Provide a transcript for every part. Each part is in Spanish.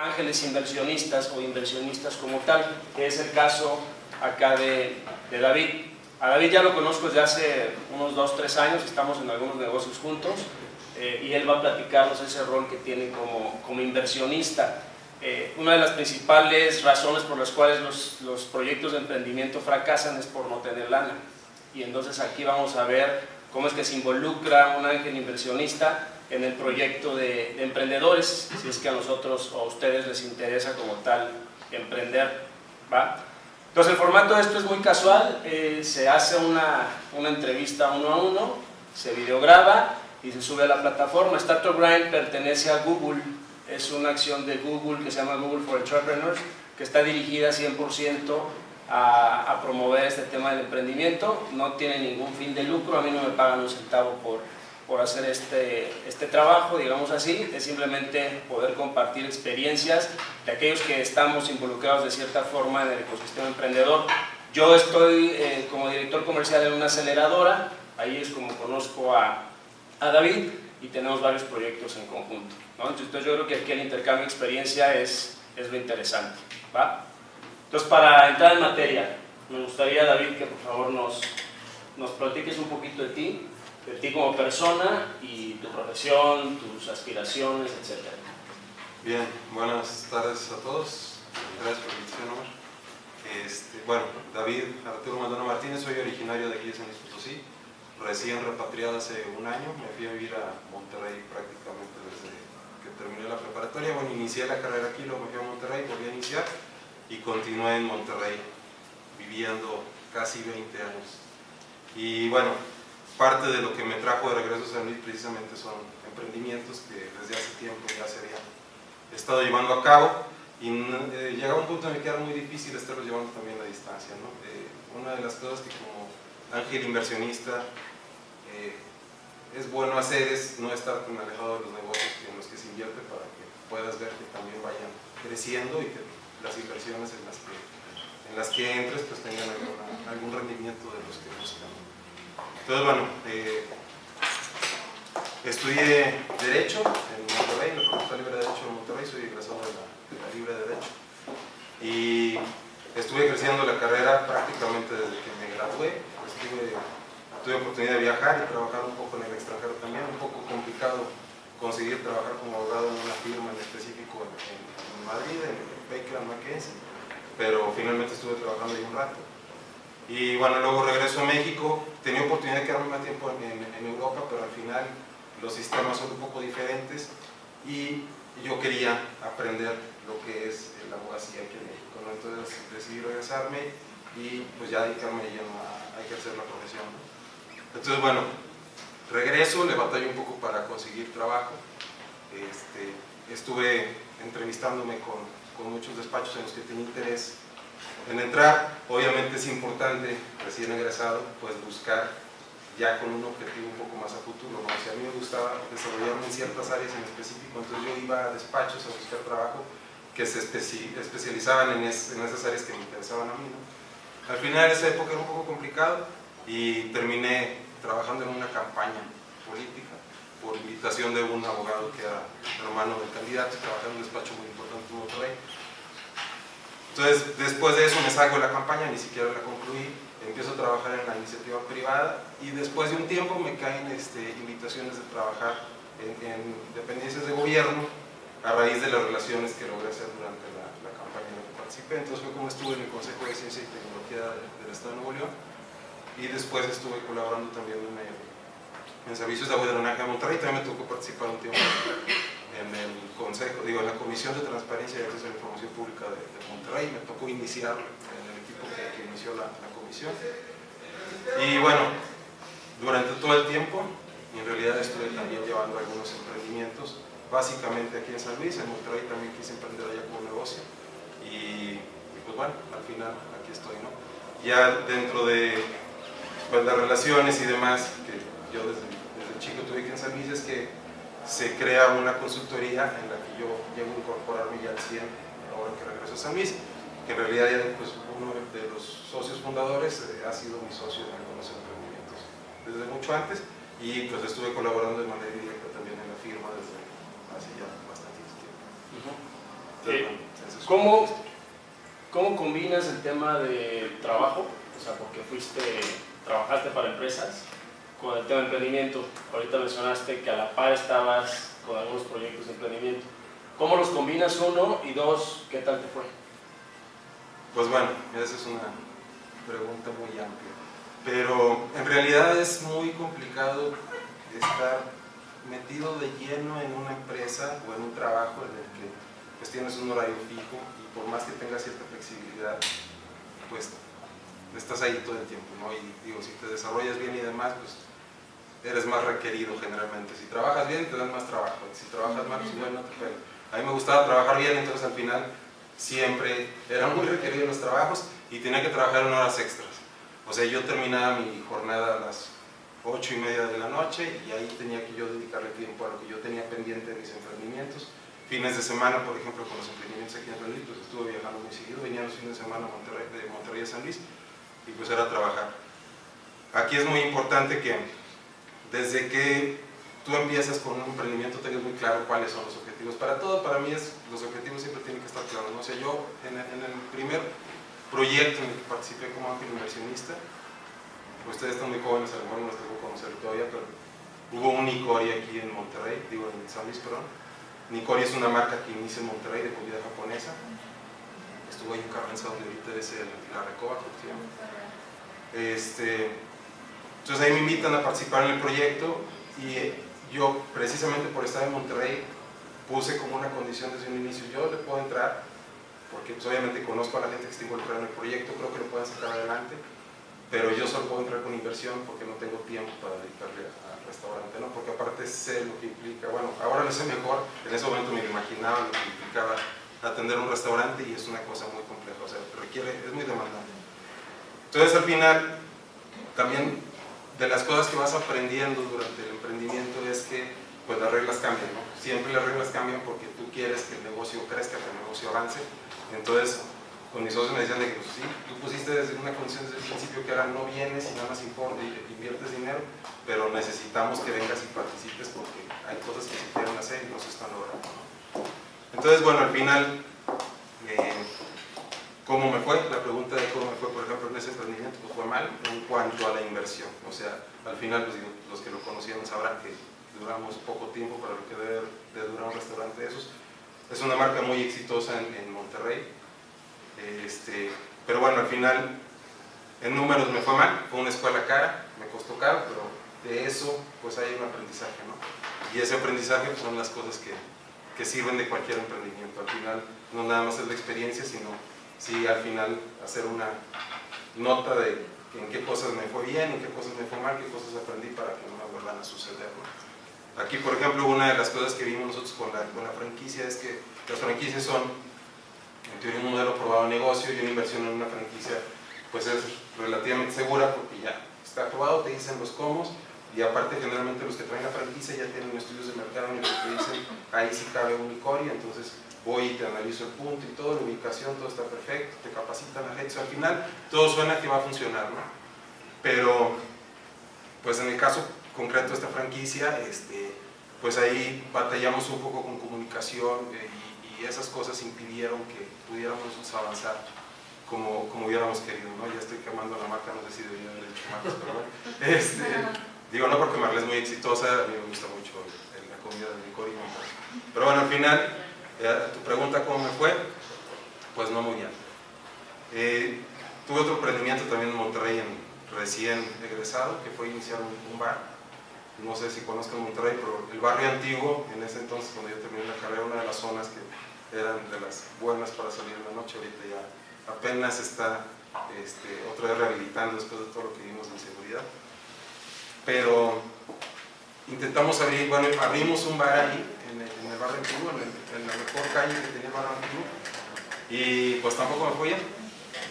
ángeles inversionistas o inversionistas como tal, que es el caso acá de David. A David ya lo conozco desde hace unos 2-3 años, estamos en algunos negocios juntos, y él va a platicarnos ese rol que tiene como inversionista. Una de las principales razones por las cuales los proyectos de emprendimiento fracasan es por no tener lana, y entonces aquí vamos a ver cómo es que se involucra un ángel inversionista en el proyecto de emprendedores, si es que a nosotros o a ustedes les interesa como tal emprender, ¿va? Entonces el formato de esto es muy casual, se hace una entrevista uno a uno, se videograba y se sube a la plataforma. Startup Grind pertenece a Google, es una acción de Google que se llama Google for Entrepreneurs, que está dirigida 100% a promover este tema del emprendimiento. No tiene ningún fin de lucro, a mí no me pagan un centavo por hacer este trabajo, digamos así, es simplemente poder compartir experiencias de aquellos que estamos involucrados de cierta forma en el ecosistema emprendedor. Yo estoy como director comercial en una aceleradora, ahí es como conozco a David, y tenemos varios proyectos en conjunto, ¿no? Entonces yo creo que aquí el intercambio de experiencia es lo interesante, ¿va? Entonces, para entrar en materia, me gustaría, David, que por favor nos platiques un poquito de ti como persona y tu profesión, tus aspiraciones, etc. Bien, buenas tardes a todos. Gracias por la invitación, Omar. Bueno, David Arturo Maldonado Martínez, soy originario de aquí de San Luis Potosí, recién repatriado hace un año, me fui a vivir a Monterrey prácticamente desde que terminé la preparatoria. Bueno, inicié la carrera aquí, luego me fui a Monterrey, volví a iniciar y continué en Monterrey viviendo casi 20 años. Y bueno, parte de lo que me trajo de regreso a San Luis precisamente son emprendimientos que desde hace tiempo ya se habían estado llevando a cabo, y llegaba un punto en el que era muy difícil estarlos llevando también a distancia, ¿no? Una de las cosas que como ángel inversionista es bueno hacer es no estar tan alejado de los negocios en los que se invierte, para que puedas ver que también vayan creciendo y que las inversiones en las que entres pues tengan algún rendimiento de los que buscan. Entonces, bueno, estudié Derecho en Monterrey, en la Facultad Libre de Derecho de Monterrey, soy egresado de la Libre de Derecho, y estuve creciendo la carrera prácticamente desde que me gradué. Tuve oportunidad de viajar y trabajar un poco en el extranjero también, un poco complicado conseguir trabajar como abogado en una firma en específico en Madrid, en Baker & McKenzie, pero finalmente estuve trabajando ahí un rato. Y bueno, luego regreso a México, tenía oportunidad de quedarme más tiempo en Europa, pero al final los sistemas son un poco diferentes y yo quería aprender lo que es la abogacía aquí en México, ¿no? Entonces decidí regresarme y pues ya dedicarme a ejercer la profesión, ¿no? Entonces, bueno, regreso, le batallo un poco para conseguir trabajo. Estuve entrevistándome con muchos despachos en los que tenía interés en entrar. Obviamente es importante, recién egresado, pues buscar ya con un objetivo un poco más a futuro, ¿no? Si a mí me gustaba desarrollarme en ciertas áreas en específico, entonces yo iba a despachos a buscar trabajo que se especializaban en esas áreas que me interesaban a mí, ¿no? Al final esa época era un poco complicado y terminé trabajando en una campaña política por invitación de un abogado que era hermano del candidato, trabajaba en un despacho muy importante en Monterrey. Entonces, después de eso me salgo de la campaña, ni siquiera la concluí, empiezo a trabajar en la iniciativa privada y después de un tiempo me caen invitaciones de trabajar en dependencias de gobierno a raíz de las relaciones que logré hacer durante la campaña en la que participé. Entonces fue como estuve en el Consejo de Ciencia y Tecnología del Estado de Nuevo León, y después estuve colaborando también en servicios de agua y drenaje de Monterrey. También me tocó participar un tiempo en el consejo, en la Comisión de Transparencia y Acceso a la Información Pública de Monterrey. Me tocó iniciar en el equipo que inició la comisión. Y bueno, durante todo el tiempo, en realidad estuve también llevando algunos emprendimientos, básicamente aquí en San Luis. En Monterrey también quise emprender allá como negocio. Y pues bueno, al final aquí estoy, ¿no? Ya dentro de pues, las relaciones y demás que yo desde chico tuve que en San Luis, es que se crea una consultoría en la que yo llego a incorporarme ya al 100 ahora que regreso a San Luis, que en realidad ya, pues, uno de los socios fundadores ha sido mi socio en algunos emprendimientos desde mucho antes, y pues estuve colaborando de manera directa también en la firma desde hace ya bastante tiempo. ¿Cómo combinas el tema de trabajo? O sea, porque trabajaste para empresas, con el tema de emprendimiento. Ahorita mencionaste que a la par estabas con algunos proyectos de emprendimiento. ¿Cómo los combinas, uno? Y dos, ¿qué tal te fue? Pues bueno, esa es una pregunta muy amplia. Pero en realidad es muy complicado estar metido de lleno en una empresa o en un trabajo en el que pues tienes un horario fijo y por más que tengas cierta flexibilidad, pues estás ahí todo el tiempo, ¿no? Y digo, si te desarrollas bien y demás, pues eres más requerido generalmente. Si trabajas bien, te dan más trabajo. Si trabajas mal, pues igual no te pega. A mí me gustaba trabajar bien, entonces al final siempre era muy requerido en los trabajos y tenía que trabajar en horas extras. O sea, yo terminaba mi jornada a las 8:30 de la noche y ahí tenía que yo dedicarle tiempo a lo que yo tenía pendiente de mis emprendimientos. Fines de semana, por ejemplo, con los emprendimientos aquí en San Luis, pues estuve viajando muy seguido, venía los fines de semana de Monterrey a San Luis y pues era trabajar. Aquí es muy importante que desde que tú empiezas con un emprendimiento tengas muy claro cuáles son los objetivos. Para todo, para mí los objetivos siempre tienen que estar claros, ¿no? O sea, yo en el primer proyecto en el que participé como ángel inversionista, ustedes están muy jóvenes, a lo mejor no los tengo que conocer todavía, pero hubo un Nicori aquí en Monterrey, digo en San Luis, perdón. Nicori es una marca que inicia en Monterrey de comida japonesa. Estuvo ahí en Carranza, donde ahorita es la Recoba, creo que se llama. Entonces ahí me invitan a participar en el proyecto y yo, precisamente por estar en Monterrey, puse como una condición desde un inicio: yo le puedo entrar, porque pues, obviamente conozco a la gente que está involucrada en el proyecto, creo que lo pueden sacar adelante, pero yo solo puedo entrar con inversión porque no tengo tiempo para dedicarle al restaurante, ¿no? Porque aparte sé lo que implica, bueno, ahora lo sé mejor, en ese momento me imaginaba lo que implicaba atender un restaurante y es una cosa muy compleja, o sea, es muy demandante. Entonces al final, también de las cosas que vas aprendiendo durante el emprendimiento es que pues las reglas cambian, ¿no? Siempre las reglas cambian porque tú quieres que el negocio crezca, que el negocio avance. Entonces, con mis socios me decían de que pues, sí, tú pusiste desde una condición desde el principio que era no vienes y nada más importa y inviertes dinero, pero necesitamos que vengas y participes porque hay cosas que se quieren hacer y no se están logrando, ¿no? Entonces, bueno, al final, ¿cómo me fue? La pregunta de cómo me fue, por ejemplo, en ese emprendimiento, pues fue mal en cuanto a la inversión. O sea, al final, pues, los que lo conocieron sabrán que duramos poco tiempo para lo que debe de durar un restaurante de esos. Es una marca muy exitosa en Monterrey. Pero bueno, al final, en números me fue mal. Fue una escuela cara, me costó caro, pero de eso, pues hay un aprendizaje, ¿no? Y ese aprendizaje pues, son las cosas que sirven de cualquier emprendimiento. Al final, no nada más es la experiencia, sino sí al final hacer una nota de en qué cosas me fue bien, en qué cosas me fue mal, qué cosas aprendí para que no me vuelvan a suceder, ¿no? Aquí, por ejemplo, una de las cosas que vimos nosotros con la franquicia es que las franquicias son, en teoría, un modelo probado de negocio y una inversión en una franquicia pues es relativamente segura porque ya está probado, te dicen los cómo y aparte generalmente los que traen la franquicia ya tienen estudios de mercado en el que te dicen ahí sí cabe un Nicori, entonces voy y te analizo el punto y todo, la ubicación, todo está perfecto, te capacitan la gente, al final todo suena que va a funcionar, ¿no? Pero pues en el caso concreto de esta franquicia, pues ahí batallamos un poco con comunicación y esas cosas impidieron que pudiéramos avanzar como hubiéramos querido, ¿no? Ya estoy quemando la marca, no sé si debería haber hecho marcas, pero bueno. Digo, no porque Marley es muy exitosa, a mí me gusta mucho la comida de Nicori, pero bueno, al final, tu pregunta ¿cómo me fue? Pues no muy bien. Tuve otro emprendimiento también en Monterrey, recién egresado, que fue iniciar un bar. No sé si conozcan Monterrey, pero el barrio antiguo, en ese entonces cuando yo terminé la carrera, una de las zonas que eran de las buenas para salir en la noche, ahorita ya apenas está otra vez rehabilitando después de todo lo que vimos de inseguridad. Pero intentamos abrir, bueno, abrimos un bar ahí, en el barrio antiguo, en la mejor calle que tenía el barrio antiguo, y pues tampoco me fue bien.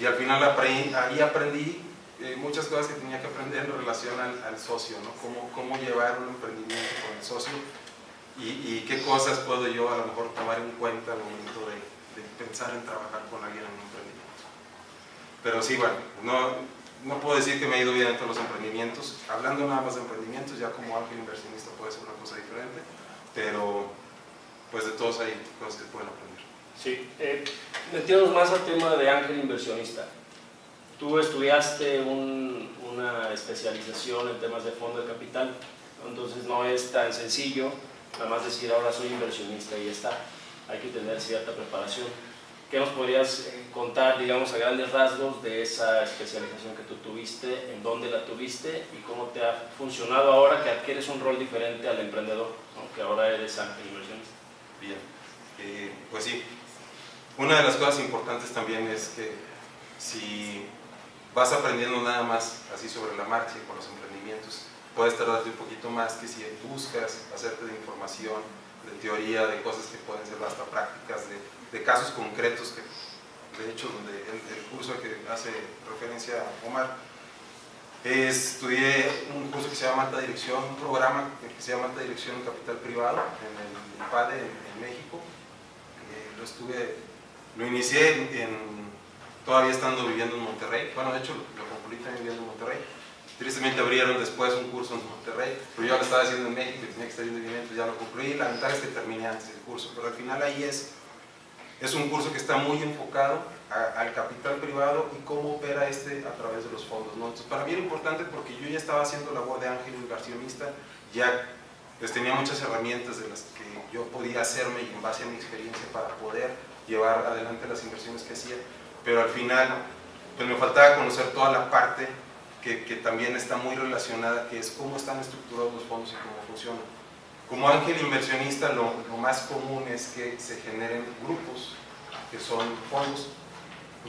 Y al final ahí aprendí muchas cosas que tenía que aprender en relación al socio, ¿no? Cómo llevar un emprendimiento con el socio y qué cosas puedo yo a lo mejor tomar en cuenta al momento de pensar en trabajar con alguien en un emprendimiento. Pero sí, bueno, no puedo decir que me ha ido bien en todos los emprendimientos. Hablando nada más de emprendimientos, ya como ángel inversionista puede ser una cosa diferente, pero pues de todos hay cosas que pueden aprender. Sí, metiéndonos más al tema de ángel inversionista. Tú estudiaste una especialización en temas de fondo de capital, entonces no es tan sencillo nada más decir ahora soy inversionista y ya está. Hay que tener cierta preparación. ¿Qué nos podrías contar, digamos, a grandes rasgos de esa especialización que tú tuviste, en dónde la tuviste y cómo te ha funcionado ahora que adquieres un rol diferente al emprendedor, ¿no? Que ahora eres ángel inversionista? Bien, pues sí. Una de las cosas importantes también es que si vas aprendiendo nada más así sobre la marcha y con los emprendimientos, puedes tardarte un poquito más que si buscas hacerte de información, de teoría, de cosas que pueden ser hasta prácticas, de casos concretos, que de hecho donde el curso al que hace referencia Omar, estudié un curso que se llama Alta Dirección, un programa que se llama Alta Dirección en Capital Privado en el IPADE en México. Lo inicié todavía estando viviendo en Monterrey. Bueno, de hecho lo concluí también viviendo en Monterrey. Tristemente abrieron después un curso en Monterrey, pero yo lo estaba haciendo en México y tenía que estar yendo bien, entonces ya lo concluí. La ventaja es que terminé antes el curso, pero al final ahí es un curso que está muy enfocado al capital privado y cómo opera a través de los fondos, ¿no? Entonces para mí era importante porque yo ya estaba haciendo labor de ángel inversionista, ya pues tenía muchas herramientas de las que yo podía hacerme y en base a mi experiencia para poder llevar adelante las inversiones que hacía, pero al final pues me faltaba conocer toda la parte que también está muy relacionada, que es cómo están estructurados los fondos y cómo funcionan. Como ángel inversionista lo más común es que se generen grupos que son fondos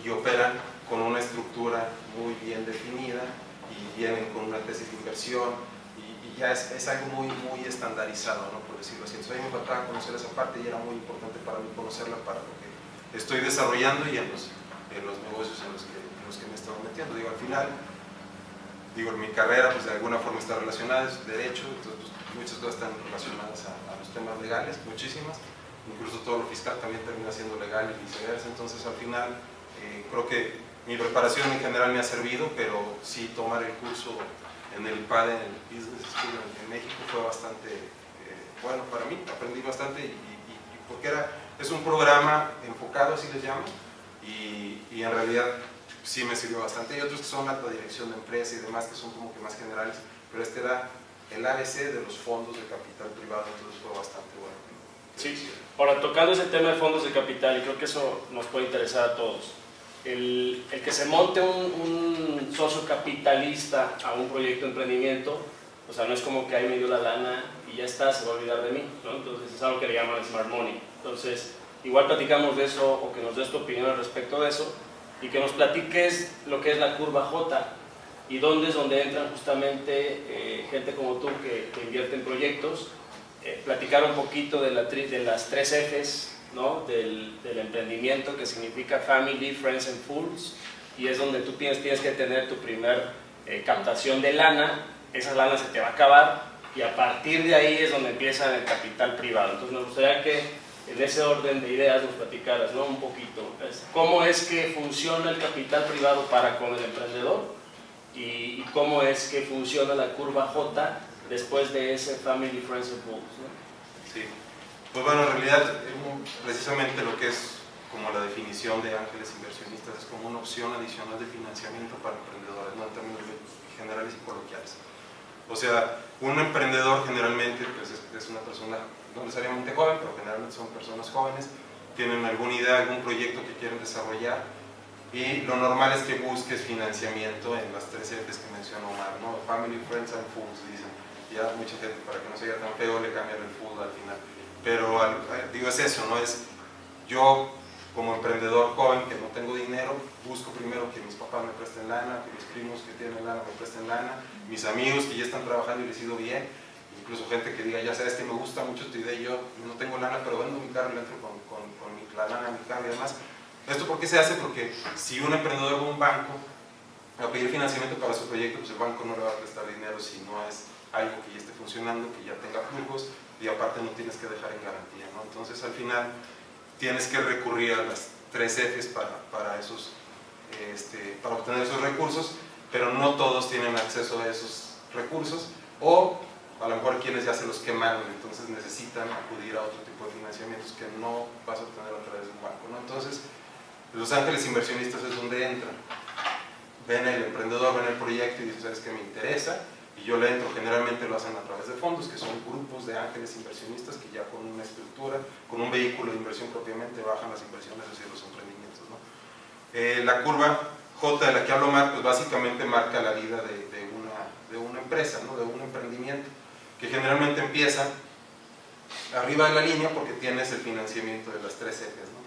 y operan con una estructura muy bien definida y vienen con una tesis de inversión y ya es algo muy estandarizado, ¿no? Por decirlo así. Entonces a mí me faltaba conocer esa parte y era muy importante para mí conocerla para lo que estoy desarrollando y en los negocios en los que me he estado metiendo. Al final, mi carrera pues de alguna forma está relacionada, es derecho, entonces pues, muchas cosas están relacionadas a los temas legales, muchísimas, incluso todo lo fiscal también termina siendo legal y viceversa. Entonces al final creo que mi preparación en general me ha servido, pero sí tomar el curso en el IPADE, en el Business School en México fue bastante bueno para mí, aprendí bastante y porque es un programa enfocado, así les llaman, y en realidad sí me sirvió bastante. Hay otros que son alta dirección de empresa y demás que son como que más generales, pero este era el ABC de los fondos de capital privado, entonces fue bastante bueno. Sí, ahora tocando ese tema de fondos de capital, y creo que eso nos puede interesar a todos, el que se monte un socio capitalista a un proyecto de emprendimiento, o sea, no es como que ahí me dio la lana y ya está, se va a olvidar de mí, ¿no? Entonces es algo que le llaman smart money. Entonces, igual platicamos de eso o que nos des tu opinión al respecto de eso y que nos platiques lo que es la curva J y dónde es donde entran justamente gente como tú que invierte en proyectos, platicar un poquito de las 3 Fs, ¿no? del emprendimiento, que significa Family, Friends and Fools, y es donde tú tienes que tener tu primer captación de lana. Esa lana se te va a acabar y a partir de ahí es donde empieza el capital privado. Entonces me gustaría que en ese orden de ideas nos platicaras, ¿no? Un poquito, cómo es que funciona el capital privado para con el emprendedor y cómo es que funciona la curva J después de ese Family, Friends and Fools, ¿no? Sí, pues bueno, en realidad precisamente lo que es como la definición de ángeles inversionistas es como una opción adicional de financiamiento para emprendedores, no en términos generales y coloquiales. O sea, un emprendedor generalmente pues es una persona no necesariamente joven, pero generalmente son personas jóvenes, tienen alguna idea, algún proyecto que quieren desarrollar y lo normal es que busques financiamiento en las 3 Fs que mencionó Omar, ¿no? Family, Friends and Fools, dicen. Ya mucha gente, para que no se vea tan feo, le cambian el food al final. Pero digo, es eso, ¿no? Es yo como emprendedor joven que no tengo dinero, busco primero que mis papás me presten lana, que mis primos que tienen lana me presten lana, mis amigos que ya están trabajando y les ha ido bien, incluso gente que diga, ya sabes que me gusta mucho tu idea y yo no tengo lana, pero vendo mi carro y le entro con la lana a mi carro y demás. ¿Esto por qué se hace? Porque si un emprendedor va a un banco a pedir financiamiento para su proyecto, pues el banco no le va a prestar dinero si no es algo que ya esté funcionando, que ya tenga flujos y aparte no tienes que dejar en garantía, ¿no? Entonces al final tienes que recurrir a las 3 Fs para obtener esos recursos, pero no todos tienen acceso a esos recursos o a lo mejor quienes ya se los quemaron, entonces necesitan acudir a otro tipo de financiamientos que no vas a obtener a través de un banco, ¿no? Entonces, los ángeles inversionistas es donde entran. Ven el emprendedor, ven el proyecto y dicen, ¿sabes qué me interesa? Y yo le entro, generalmente lo hacen a través de fondos, que son grupos de ángeles inversionistas que ya con una estructura, con un vehículo de inversión propiamente, bajan las inversiones hacia los emprendimientos, ¿no? La curva J de la que hablo Omar, pues básicamente marca la vida de una empresa, ¿no? De un emprendimiento, que generalmente empieza arriba de la línea porque tienes el financiamiento de las 3 ejes, ¿no?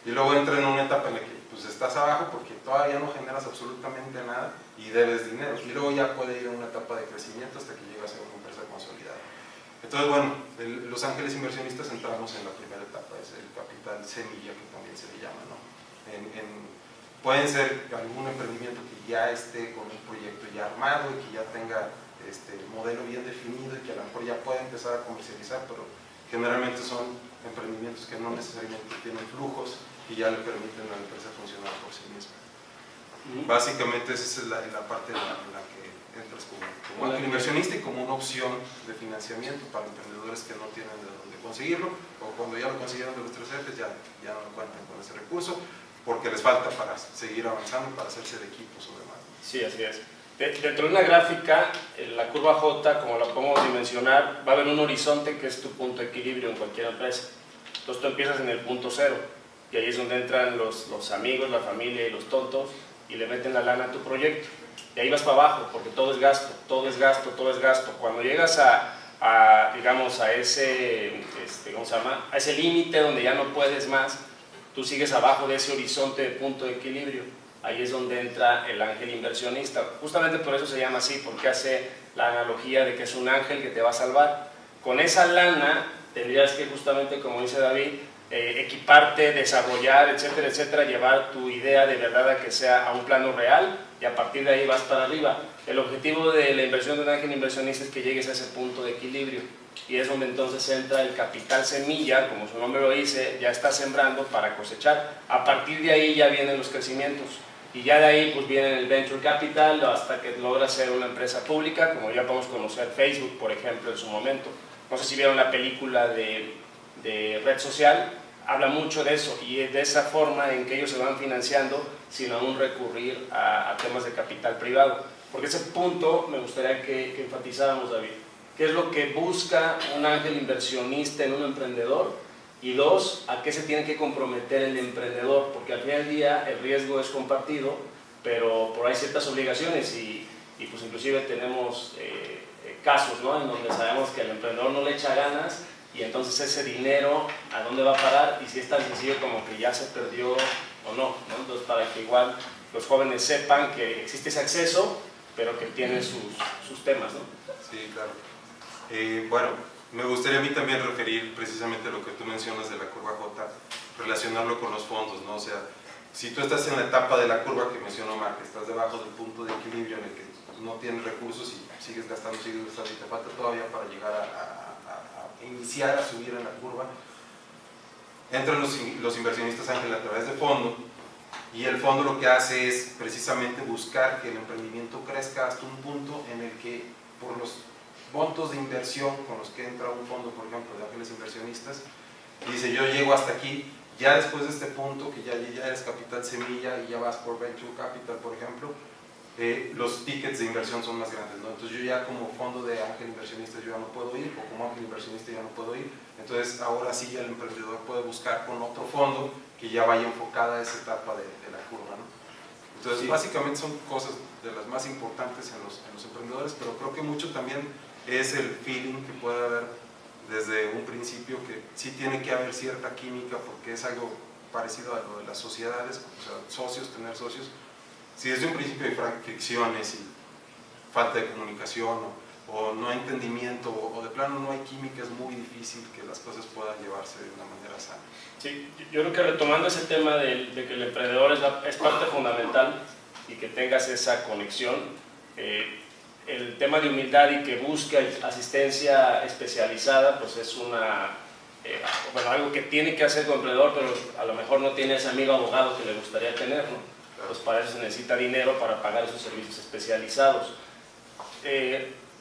Y luego entra en una etapa en la que pues, estás abajo porque todavía no generas absolutamente nada y debes dinero, y luego ya puede ir a una etapa de crecimiento hasta que llegas a una empresa consolidada. Entonces, bueno, los ángeles inversionistas entramos en la primera etapa, es el capital semilla, que también se le llama, ¿no? Pueden ser algún emprendimiento que ya esté con un proyecto ya armado y que ya tenga modelo bien definido y que a lo mejor ya pueda empezar a comercializar, pero generalmente son emprendimientos que no necesariamente tienen flujos y ya le permiten a la empresa funcionar por sí misma. Básicamente esa es la parte en la que entras como ángel inversionista y como una opción de financiamiento para emprendedores que no tienen de dónde conseguirlo, o cuando ya lo consiguieron de los 3 ejes ya no cuentan con ese recurso porque les falta para seguir avanzando, para hacerse de equipos o demás. Sí, así es. Dentro de una gráfica, la curva J, como la podemos dimensionar, va a haber un horizonte que es tu punto de equilibrio en cualquier empresa. Entonces tú empiezas en el punto 0 y ahí es donde entran los amigos, la familia y los tontos y le meten la lana a tu proyecto. Y ahí vas para abajo porque todo es gasto, todo es gasto, todo es gasto. Cuando llegas digamos, a ese, ¿cómo se llama? A ese límite donde ya no puedes más, tú sigues abajo de ese horizonte de punto de equilibrio. Ahí es donde entra el ángel inversionista. Justamente por eso se llama así, porque hace la analogía de que es un ángel que te va a salvar. Con esa lana tendrías que, justamente como dice David, equiparte, desarrollar, etcétera, etcétera, llevar tu idea de verdad a que sea a un plano real y a partir de ahí vas para arriba. El objetivo de la inversión de un ángel inversionista es que llegues a ese punto de equilibrio. Y es donde entonces entra el capital semilla, como su nombre lo dice, ya está sembrando para cosechar. A partir de ahí ya vienen los crecimientos. Y ya de ahí pues viene el venture capital hasta que logra ser una empresa pública, como ya podemos conocer Facebook, por ejemplo, en su momento. No sé si vieron la película de Red Social, habla mucho de eso y es de esa forma en que ellos se van financiando sin aún recurrir a temas de capital privado. Porque ese punto me gustaría que enfatizáramos, David. ¿Qué es lo que busca un ángel inversionista en un emprendedor? Y 2, ¿a qué se tiene que comprometer el emprendedor? Porque al final del día el riesgo es compartido, pero por ahí ciertas obligaciones y pues inclusive tenemos casos, ¿no? En donde sabemos que el emprendedor no le echa ganas y entonces ese dinero ¿a dónde va a parar? Y si es tan sencillo como que ya se perdió o no, ¿no? Entonces para que igual los jóvenes sepan que existe ese acceso, pero que tiene sus temas, ¿no? Sí, claro. Bueno, me gustaría a mí también referir precisamente lo que tú mencionas de la curva J, relacionarlo con los fondos, ¿no? O sea, si tú estás en la etapa de la curva que mencionó Omar, que estás debajo del punto de equilibrio en el que no tienes recursos y sigues gastando y te falta todavía para llegar a iniciar a subir en la curva, entran los inversionistas ángel a través de fondo y el fondo lo que hace es precisamente buscar que el emprendimiento crezca hasta un punto en el que por los montos de inversión con los que entra un fondo, por ejemplo, de ángeles inversionistas, dice yo llego hasta aquí, ya después de este punto que ya eres capital semilla y ya vas por venture capital, por ejemplo, los tickets de inversión son más grandes, ¿no? Entonces yo ya como fondo de ángel inversionista yo ya no puedo ir, o como ángel inversionista ya no puedo ir, entonces ahora sí ya el emprendedor puede buscar con otro fondo que ya vaya enfocada a esa etapa de la curva, ¿no? Entonces sí, básicamente son cosas de las más importantes en los emprendedores, pero creo que mucho también es el feeling que puede haber desde un principio, que sí tiene que haber cierta química porque es algo parecido a lo de las sociedades, o sea, socios, tener socios. Si desde un principio hay fricciones y falta de comunicación o no entendimiento o de plano no hay química, es muy difícil que las cosas puedan llevarse de una manera sana. Sí, yo creo que retomando ese tema de que el emprendedor es parte fundamental y que tengas esa conexión, el tema de humildad y que busque asistencia especializada, pues es bueno, algo que tiene que hacer como emprendedor, pero a lo mejor no tiene ese amigo abogado que le gustaría tener, ¿no? Pues para eso se necesita dinero para pagar esos servicios especializados.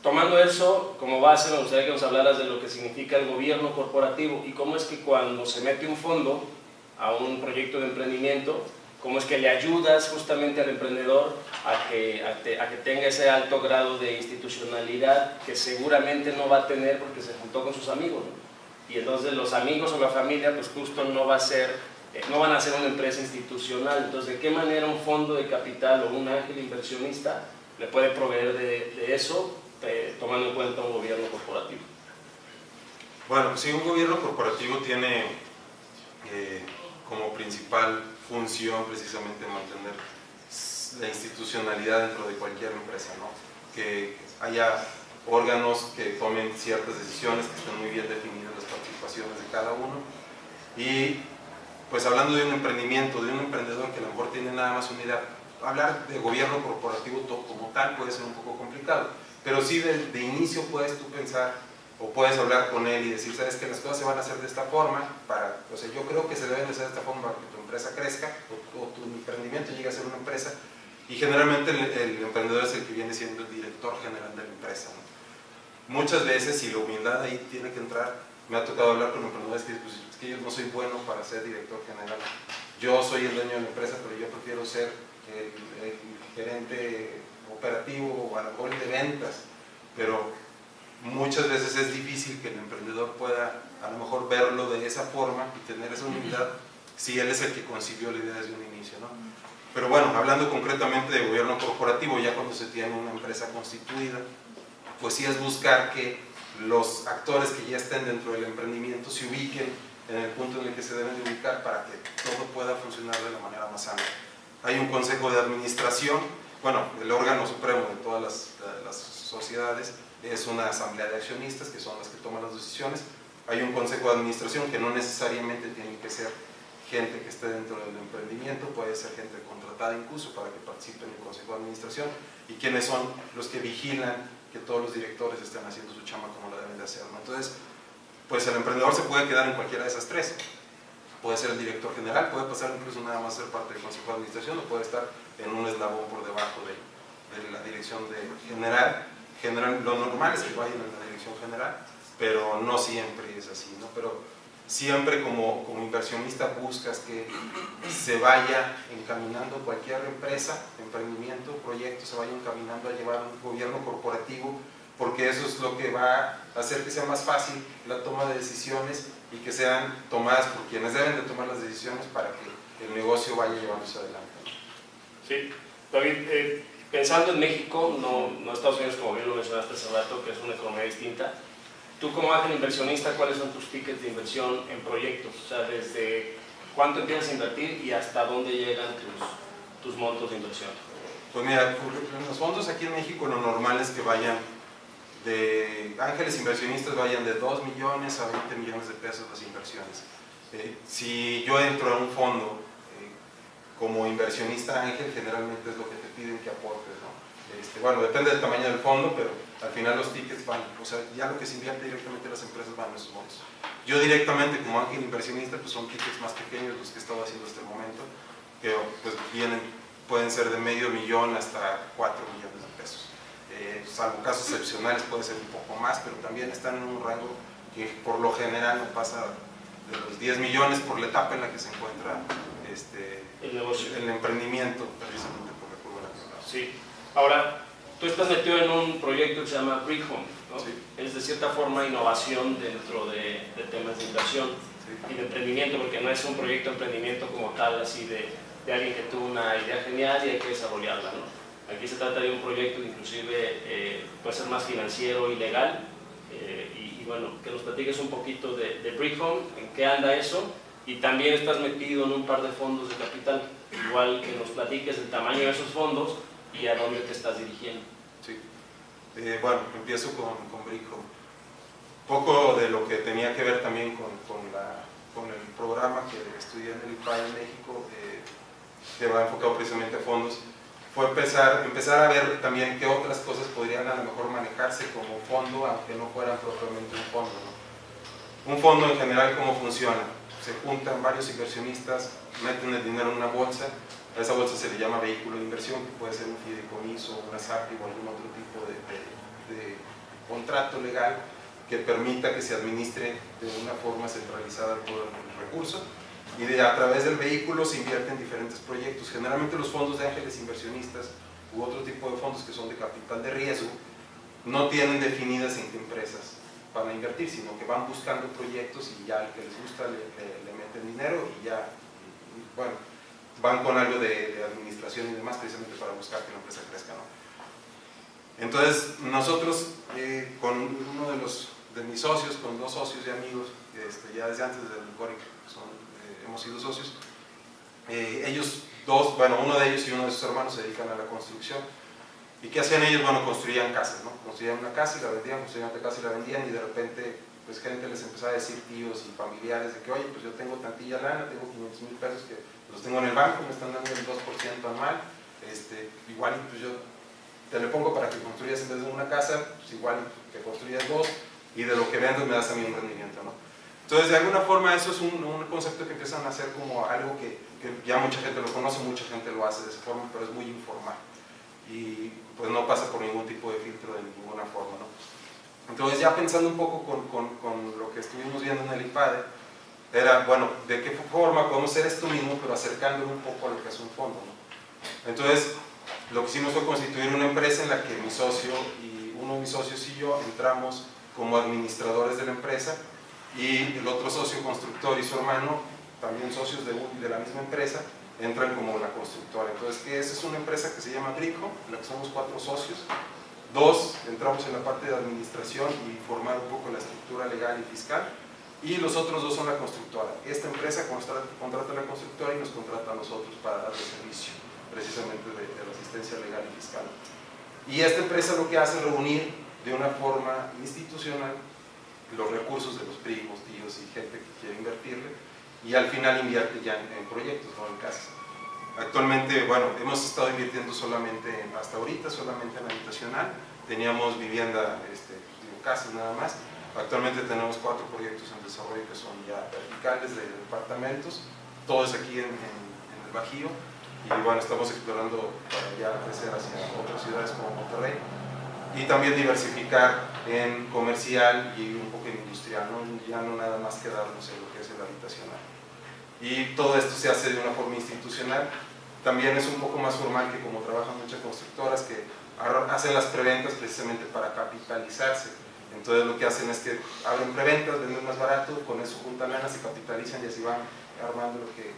tomando eso como base, me gustaría que nos hablaras de lo que significa el gobierno corporativo y cómo es que cuando se mete un fondo a un proyecto de emprendimiento, cómo es que le ayudas justamente al emprendedor a que tenga ese alto grado de institucionalidad que seguramente no va a tener porque se juntó con sus amigos, ¿no? Y entonces los amigos o la familia pues justo no van a ser una empresa institucional. Entonces, ¿de qué manera un fondo de capital o un ángel inversionista le puede proveer de eso, tomando en cuenta un gobierno corporativo? Bueno, sí, un gobierno corporativo tiene como principal función precisamente mantener la institucionalidad dentro de cualquier empresa, ¿no? Que haya órganos que tomen ciertas decisiones, que estén muy bien definidas las participaciones de cada uno. Y pues hablando de un emprendimiento, de un emprendedor que a lo mejor tiene nada más una idea, hablar de gobierno corporativo como tal puede ser un poco complicado, pero sí de inicio puedes tú pensar o puedes hablar con él y decir, sabes que las cosas se van a hacer de esta forma, o sea, yo creo que se deben de hacer de esta forma para que tu empresa crezca o tu emprendimiento llegue a ser una empresa, y generalmente el emprendedor es el que viene siendo el director general de la empresa, ¿no? Muchas veces, y la humildad ahí tiene que entrar, me ha tocado hablar con emprendedores que dicen, pues, es que yo no soy bueno para ser director general, yo soy el dueño de la empresa, pero yo prefiero ser el gerente operativo o a lo mejor el de ventas, pero muchas veces es difícil que el emprendedor pueda a lo mejor verlo de esa forma y tener esa humildad si él es el que concibió la idea desde un inicio, ¿no? Pero bueno, hablando concretamente de gobierno corporativo, ya cuando se tiene una empresa constituida, pues sí es buscar que los actores que ya estén dentro del emprendimiento se ubiquen en el punto en el que se deben de ubicar para que todo pueda funcionar de la manera más sana. Hay un consejo de administración, bueno, el órgano supremo de todas las sociedades es una asamblea de accionistas que son las que toman las decisiones. Hay un consejo de administración que no necesariamente tiene que ser gente que esté dentro del emprendimiento, puede ser gente contratada incluso para que participe en el consejo de administración, y quienes son los que vigilan que todos los directores estén haciendo su chamba como la deben de hacer, ¿no? Entonces, pues el emprendedor se puede quedar en cualquiera de esas tres. Puede ser el director general, puede pasar incluso nada más a ser parte del consejo de administración, o puede estar en un eslabón por debajo de la dirección general. Lo normal es que vayan en la dirección general, pero no siempre es así, ¿no? Pero siempre como inversionista buscas que se vaya encaminando cualquier empresa, emprendimiento, proyecto, se vaya encaminando a llevar un gobierno corporativo, porque eso es lo que va a hacer que sea más fácil la toma de decisiones y que sean tomadas por quienes deben de tomar las decisiones para que el negocio vaya llevándose adelante. Sí, David, pensando en México, no Estados Unidos, como bien lo mencionaste hace rato, que es una economía distinta, tú como ángel inversionista, ¿cuáles son tus tickets de inversión en proyectos? O sea, desde cuánto empiezas a invertir y hasta dónde llegan tus montos de inversión. Pues mira, los fondos aquí en México lo normal es que vayan de ángeles inversionistas, vayan de 2 millones a 20 millones de pesos las inversiones. Si yo entro a un fondo como inversionista ángel, generalmente es lo que te piden que aportes, ¿no? Bueno, depende del tamaño del fondo, pero al final los tickets van, o sea, ya lo que se invierte directamente las empresas van en esos montos. Yo directamente como ángel inversionista, pues son tickets más pequeños los que he estado haciendo hasta el momento, que pues pueden ser de medio millón hasta 4 millones de pesos. Salvo casos excepcionales puede ser un poco más, pero también están en un rango que por lo general no pasa de los 10 millones por la etapa en la que se encuentra el negocio, el emprendimiento, precisamente por la curva lateral. Sí. Ahora, tú estás metido en un proyecto que se llama Brick Home, ¿no? Sí. Es de cierta forma innovación dentro de temas de inversión, sí, y de emprendimiento, porque no es un proyecto de emprendimiento como tal, así de alguien que tuvo una idea genial y hay que desarrollarla, ¿no? Aquí se trata de un proyecto que inclusive puede ser más financiero y legal, y bueno, que nos platiques un poquito de Brick Home, en qué anda eso, y también estás metido en un par de fondos de capital, igual que nos platiques el tamaño de esos fondos y a dónde te estás dirigiendo. Sí. Bueno, empiezo con Brick Home. Poco de lo que tenía que ver también con el programa que estudié en el IPAE en México, que va enfocado precisamente a fondos, fue empezar a ver también qué otras cosas podrían a lo mejor manejarse como fondo, aunque no fueran propiamente un fondo, ¿no? Un fondo en general, ¿cómo funciona? Se juntan varios inversionistas, meten el dinero en una bolsa, a esa bolsa se le llama vehículo de inversión, que puede ser un fideicomiso, una SAPI o algún otro tipo de contrato legal que permita que se administre de una forma centralizada todo el recurso, y a través del vehículo se invierte en diferentes proyectos. Generalmente los fondos de ángeles inversionistas u otro tipo de fondos que son de capital de riesgo no tienen definidas en qué empresas van a invertir, sino que van buscando proyectos y ya al que les gusta le meten dinero y ya, bueno, van con algo de administración y demás precisamente para buscar que la empresa crezca, ¿no? Entonces nosotros con uno de mis socios, con dos socios y amigos, ya desde antes del Coric hemos sido socios, ellos dos, bueno, uno de ellos y uno de sus hermanos se dedican a la construcción. ¿Y qué hacían ellos? Bueno, construían casas, ¿no? Construían una casa y la vendían, construían otra casa y la vendían, y de repente pues gente les empezaba a decir, tíos y familiares, de que oye, pues yo tengo tantilla lana, tengo 500,000 pesos que los tengo en el banco, me están dando el 2% anual, igual pues yo te lo pongo para que construyas en vez de una casa, pues igual que construyas dos, y de lo que vendas me das a mí un rendimiento, ¿no? Entonces, de alguna forma, eso es un concepto que empiezan a hacer como algo que ya mucha gente lo conoce, mucha gente lo hace de esa forma, pero es muy informal. Y pues no pasa por ningún tipo de filtro de ninguna forma, ¿no? Entonces, ya pensando un poco con lo que estuvimos viendo en el IPADE, era, bueno, ¿de qué forma podemos hacer esto mismo, pero acercándolo un poco a lo que es un fondo, ¿no? Entonces, lo que hicimos fue constituir una empresa en la que mi socio y uno de mis socios y yo entramos como administradores de la empresa, y el otro socio constructor y su hermano, también socios de la misma empresa, entran como la constructora. Entonces, esa es una empresa que se llama Brico, en la que somos 4 socios. 2 entramos en la parte de administración y formar un poco la estructura legal y fiscal, y los otros 2 son la constructora. Esta empresa contrata a la constructora y nos contrata a nosotros para darle servicio precisamente de la asistencia legal y fiscal. Y esta empresa lo que hace es reunir de una forma institucional los recursos de los primos, tíos y gente que quiere invertirle, y al final invierte ya en proyectos, no en casas. Actualmente, bueno, hemos estado invirtiendo solamente, hasta ahorita, solamente en habitacional. Teníamos vivienda, casas nada más. Actualmente tenemos 4 proyectos en desarrollo que son ya verticales de departamentos, todos aquí en el Bajío, y bueno, estamos explorando para ya crecer hacia otras ciudades como Monterrey, y también diversificar en comercial y un poco en industrial, ¿no? Ya no nada más quedarnos en lo que es el habitacional. Y todo esto se hace de una forma institucional. También es un poco más formal, que como trabajan muchas constructoras que hacen las preventas precisamente para capitalizarse. Entonces lo que hacen es que abren preventas, venden más barato, con eso juntan lana, se capitalizan y así van armando lo que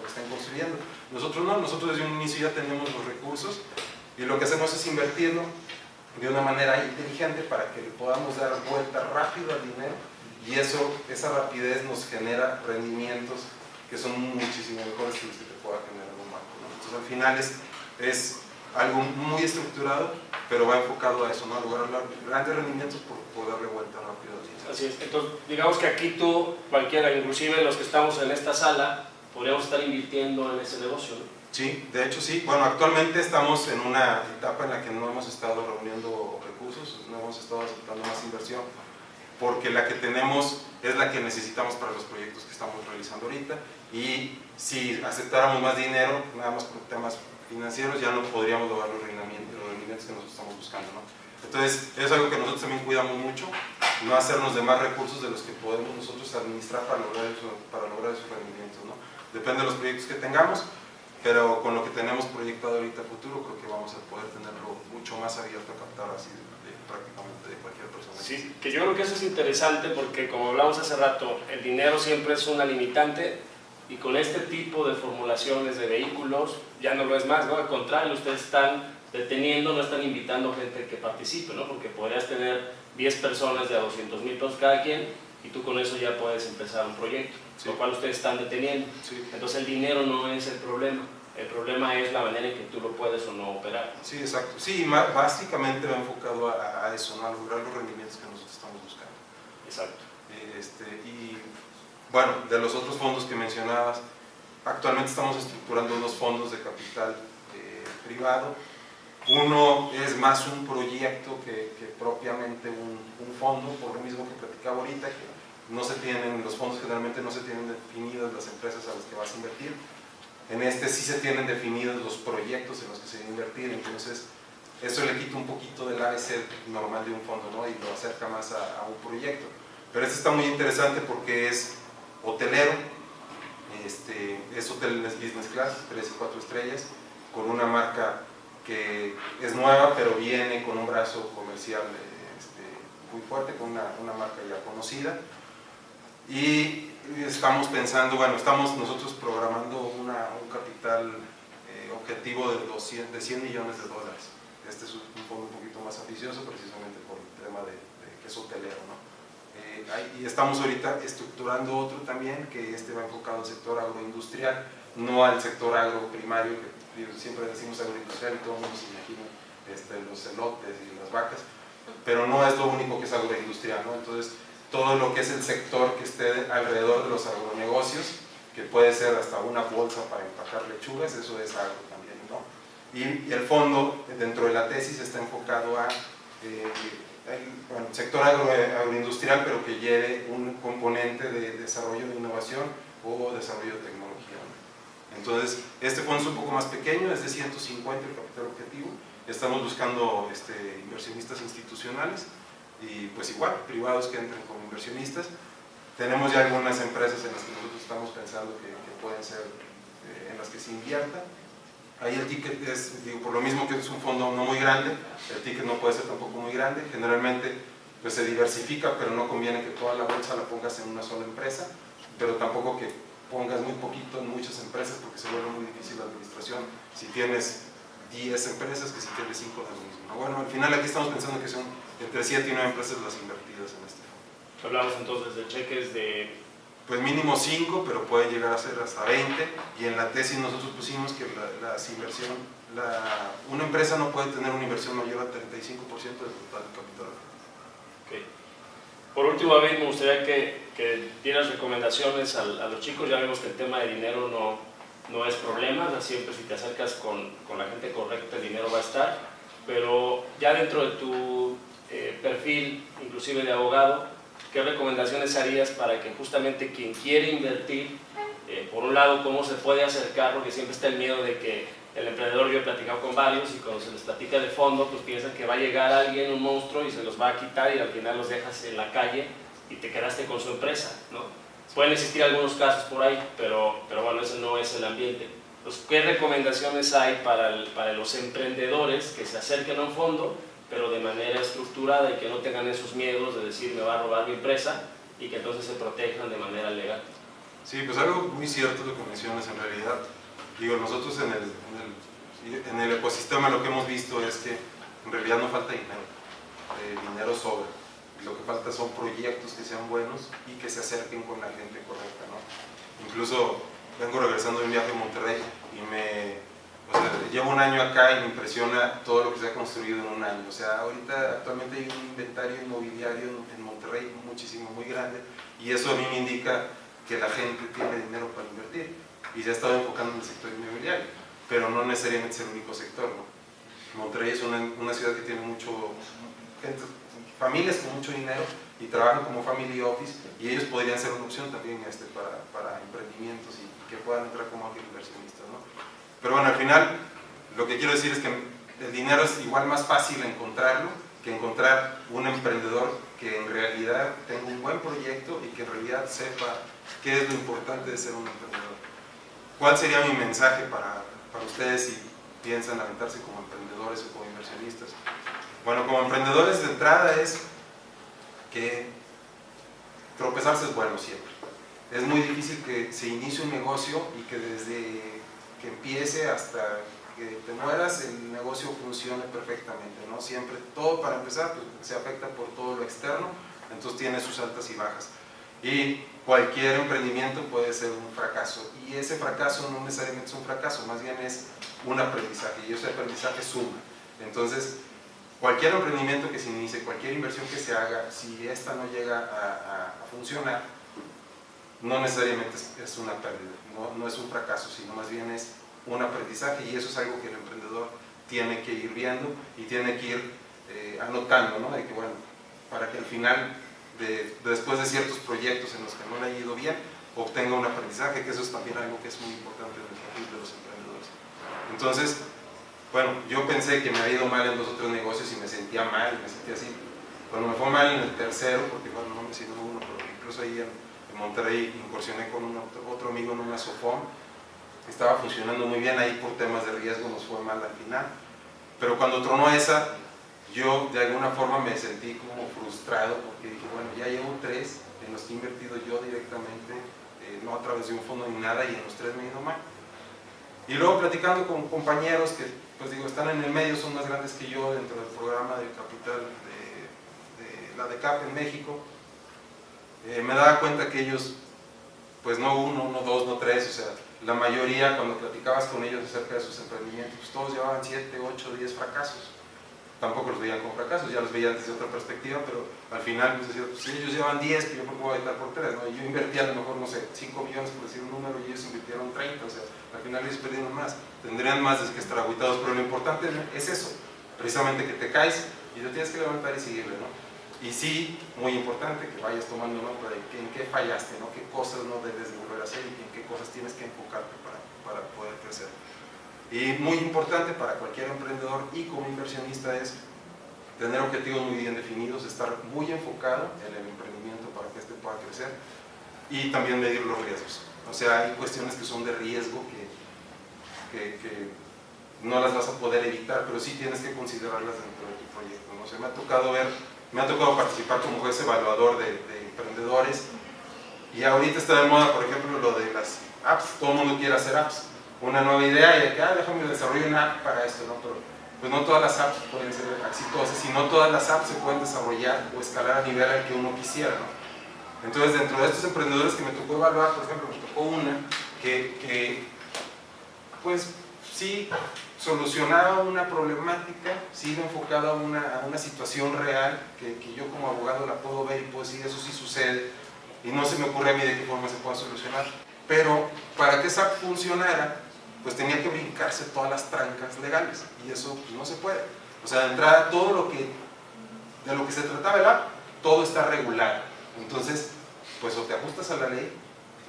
están construyendo. Nosotros no, nosotros desde un inicio ya tenemos los recursos y lo que hacemos es invertirlo de una manera inteligente para que le podamos dar vuelta rápido al dinero, y esa rapidez nos genera rendimientos que son muchísimo mejores que los que te pueda generar un banco, ¿no? Entonces al final es algo muy estructurado, pero va enfocado a eso, ¿no? A lograr grandes rendimientos por darle vuelta rápido al dinero. Así es. Entonces digamos que aquí tú, cualquiera, inclusive los que estamos en esta sala, podríamos estar invirtiendo en ese negocio, ¿no? Sí, de hecho sí. Bueno, actualmente estamos en una etapa en la que no hemos estado reuniendo recursos, no hemos estado aceptando más inversión, porque la que tenemos es la que necesitamos para los proyectos que estamos realizando ahorita, y si aceptáramos más dinero, nada más por temas financieros, ya no podríamos lograr los rendimientos que nosotros estamos buscando, ¿no? Entonces, es algo que nosotros también cuidamos mucho, no hacernos de más recursos de los que podemos nosotros administrar para lograr esos rendimientos, ¿no? Depende de los proyectos que tengamos, pero con lo que tenemos proyectado ahorita a futuro, creo que vamos a poder tenerlo mucho más abierto a captar así prácticamente de cualquier persona. Sí, que yo creo que eso es interesante porque, como hablamos hace rato, el dinero siempre es una limitante, y con este tipo de formulaciones de vehículos ya no lo es más, ¿no? Al contrario, ustedes están deteniendo, no están invitando gente que participe, ¿no? Porque podrías tener 10 personas de a 200,000 pesos cada quien, y tú con eso ya puedes empezar un proyecto, sí, lo cual ustedes están deteniendo. Sí. Entonces el dinero no es el problema es la manera en que tú lo puedes o no operar. Sí, exacto. Sí, básicamente va enfocado a eso, ¿no? A lograr los rendimientos que nosotros estamos buscando. Exacto. Y bueno, de los otros fondos que mencionabas, actualmente estamos estructurando 2 fondos de capital privado. Uno es más un proyecto que propiamente un fondo, por lo mismo que platicaba ahorita, que no se tienen, los fondos generalmente no se tienen definidas las empresas a las que vas a invertir. En este sí se tienen definidos los proyectos en los que se va a invertir, entonces eso le quita un poquito del ABC normal de un fondo, ¿no? Y lo acerca más a un proyecto. Pero este está muy interesante porque es hotelero, es hotel business class, 3 y 4 estrellas, con una marca que es nueva, pero viene con un brazo comercial muy fuerte, con una marca ya conocida. Y estamos pensando, bueno, estamos nosotros programando un capital objetivo de 100 millones de dólares. Este es un fondo un poquito más ambicioso, precisamente por el tema de que es hotelero, ¿no? Y estamos ahorita estructurando otro también, que va enfocado al sector agroindustrial, no al sector agroprimario, que siempre decimos agroindustrial y todo el mundo se imagina los elotes y las vacas, pero no es lo único que es agroindustrial, ¿no? Entonces, todo lo que es el sector que esté alrededor de los agronegocios, que puede ser hasta una bolsa para empacar lechugas, eso es agro también, ¿no? Y el fondo, dentro de la tesis, está enfocado a sector agroindustrial, pero que lleve un componente de desarrollo de innovación o desarrollo de tecnología, ¿no? Entonces, este fondo es un poco más pequeño, es de 150 el capital objetivo. Estamos buscando inversionistas institucionales y pues igual, privados que entren como inversionistas. Tenemos ya algunas empresas en las que nosotros estamos pensando que pueden ser en las que se invierta. Ahí el ticket es, por lo mismo que es un fondo no muy grande, el ticket no puede ser tampoco muy grande. Generalmente pues se diversifica, pero no conviene que toda la bolsa la pongas en una sola empresa, pero tampoco que pongas muy poquito en muchas empresas, porque se vuelve muy difícil la administración si tienes 10 empresas que si tienes 5 de lo mismo, ¿no? Bueno, al final aquí estamos pensando que son entre 7 y 9 empresas las invertidas en este fondo. Hablamos entonces de cheques de... Pues mínimo 5, pero puede llegar a ser hasta 20, y en la tesis nosotros pusimos que una empresa no puede tener una inversión mayor al 35% del total del capital. Okay. Por último, David, me gustaría que dieras recomendaciones a los chicos. Ya vemos que el tema de dinero no es problema, siempre si te acercas con la gente correcta el dinero va a estar, pero ya dentro de tu perfil, inclusive de abogado, ¿qué recomendaciones harías para que justamente quien quiere invertir, por un lado, cómo se puede acercar? Porque siempre está el miedo de que el emprendedor, yo he platicado con varios, y cuando se les platica de fondo, pues piensan que va a llegar alguien, un monstruo, y se los va a quitar, y al final los dejas en la calle y te quedaste con su empresa, ¿no? Pueden existir algunos casos por ahí, pero bueno, ese no es el ambiente. Entonces, ¿qué recomendaciones hay para los emprendedores que se acerquen a un fondo, pero de manera estructurada, y que no tengan esos miedos de decir me va a robar mi empresa, y que entonces se protejan de manera legal? Sí, pues algo muy cierto lo que mencionas en realidad. Digo, nosotros en el ecosistema lo que hemos visto es que en realidad no falta dinero, dinero sobra. Lo que falta son proyectos que sean buenos y que se acerquen con la gente correcta, ¿no? Incluso vengo regresando de un viaje a Monterrey y llevo un año acá y me impresiona todo lo que se ha construido en un año. O sea, ahorita actualmente hay un inventario inmobiliario en Monterrey muchísimo, muy grande, y eso a mí me indica que la gente tiene dinero para invertir y se ha estado enfocando en el sector inmobiliario, pero no necesariamente es el único sector, ¿no? Monterrey es una ciudad que tiene familias con mucho dinero y trabajan como family office, y ellos podrían ser una opción también para emprendimientos y que puedan entrar como inversionistas, ¿no? Pero bueno, al final lo que quiero decir es que el dinero es igual más fácil encontrarlo que encontrar un emprendedor que en realidad tenga un buen proyecto y que en realidad sepa qué es lo importante de ser un emprendedor. ¿Cuál sería mi mensaje para ustedes si piensan aventarse como emprendedores o como inversionistas? Bueno, como emprendedores de entrada es que tropezarse es bueno siempre. Es muy difícil que se inicie un negocio y que desde que empiece hasta que te mueras el negocio funcione perfectamente, ¿no? Siempre, todo para empezar, pues, se afecta por todo lo externo, entonces tiene sus altas y bajas. Y cualquier emprendimiento puede ser un fracaso, y ese fracaso no necesariamente es un fracaso, más bien es un aprendizaje, y ese aprendizaje suma. Entonces, cualquier emprendimiento que se inicie, cualquier inversión que se haga, si esta no llega a funcionar, no necesariamente es una pérdida, no es un fracaso, sino más bien es un aprendizaje, y eso es algo que el emprendedor tiene que ir viendo y tiene que ir anotando, ¿no? De que, bueno, para que al final, después de ciertos proyectos en los que no le ha ido bien, obtenga un aprendizaje, que eso es también algo que es muy importante en el perfil de los emprendedores. Entonces, bueno, yo pensé que me había ido mal en 2 o 3 negocios y me sentía mal, me sentía así. Cuando me fue mal en el tercero, porque bueno, no me sirvió uno, pero incluso ahí en Monterrey incursioné con otro amigo en una Sofom, estaba funcionando muy bien, ahí por temas de riesgo nos fue mal al final. Pero cuando tronó esa, yo de alguna forma me sentí como frustrado, porque dije, bueno, ya llevo 3 en los que he invertido yo directamente, no a través de un fondo ni nada, y en los 3 me he ido mal. Y luego platicando con compañeros que, pues digo, están en el medio, son más grandes que yo dentro del programa de capital de la DECAP en México, me daba cuenta que ellos, pues no 1, no 2, no 3, o sea, la mayoría, cuando platicabas con ellos acerca de sus emprendimientos, pues todos llevaban 7, 8, 10 fracasos. Tampoco los veían como fracasos, ya los veían desde otra perspectiva, pero al final pues decía, pues si ellos llevan 10, pues yo me voy a estar por 3, ¿no? Y yo invertía a lo mejor, no sé, 5 millones por decir un número, y ellos invirtieron 30, o sea, al final ellos perdieron más, tendrían más de que estar agüitados, pero lo importante es eso, precisamente que te caes y te tienes que levantar y seguirle, ¿no? Y sí, muy importante que vayas tomando nota de en qué fallaste, ¿no? Qué cosas no debes de volver a hacer y en qué cosas tienes que enfocarte para poder crecer. Y muy importante para cualquier emprendedor y como inversionista es tener objetivos muy bien definidos, estar muy enfocado en el emprendimiento para que este pueda crecer y también medir los riesgos. O sea, hay cuestiones que son de riesgo que no las vas a poder evitar, pero sí tienes que considerarlas dentro de tu proyecto, ¿no? O sea, me ha tocado participar como juez evaluador de emprendedores, y ahorita está de moda, por ejemplo, lo de las apps. Todo el mundo quiere hacer apps, una nueva idea, y de que déjame desarrollar una app para esto, ¿no? Pero pues no todas las apps pueden ser exitosas y no todas las apps se pueden desarrollar o escalar a nivel al que uno quisiera, ¿no? Entonces, dentro de estos emprendedores que me tocó evaluar, por ejemplo, me tocó una que pues sí solucionaba una problemática, sí enfocada a una situación real que yo como abogado la puedo ver y puedo decir, eso sí sucede, y no se me ocurre a mí de qué forma se pueda solucionar. Pero para que esa app funcionara, pues tenía que brincarse todas las trancas legales, y eso pues, no se puede. O sea, de entrada, todo de lo que se trataba el app, todo está regulado. Entonces, pues o te ajustas a la ley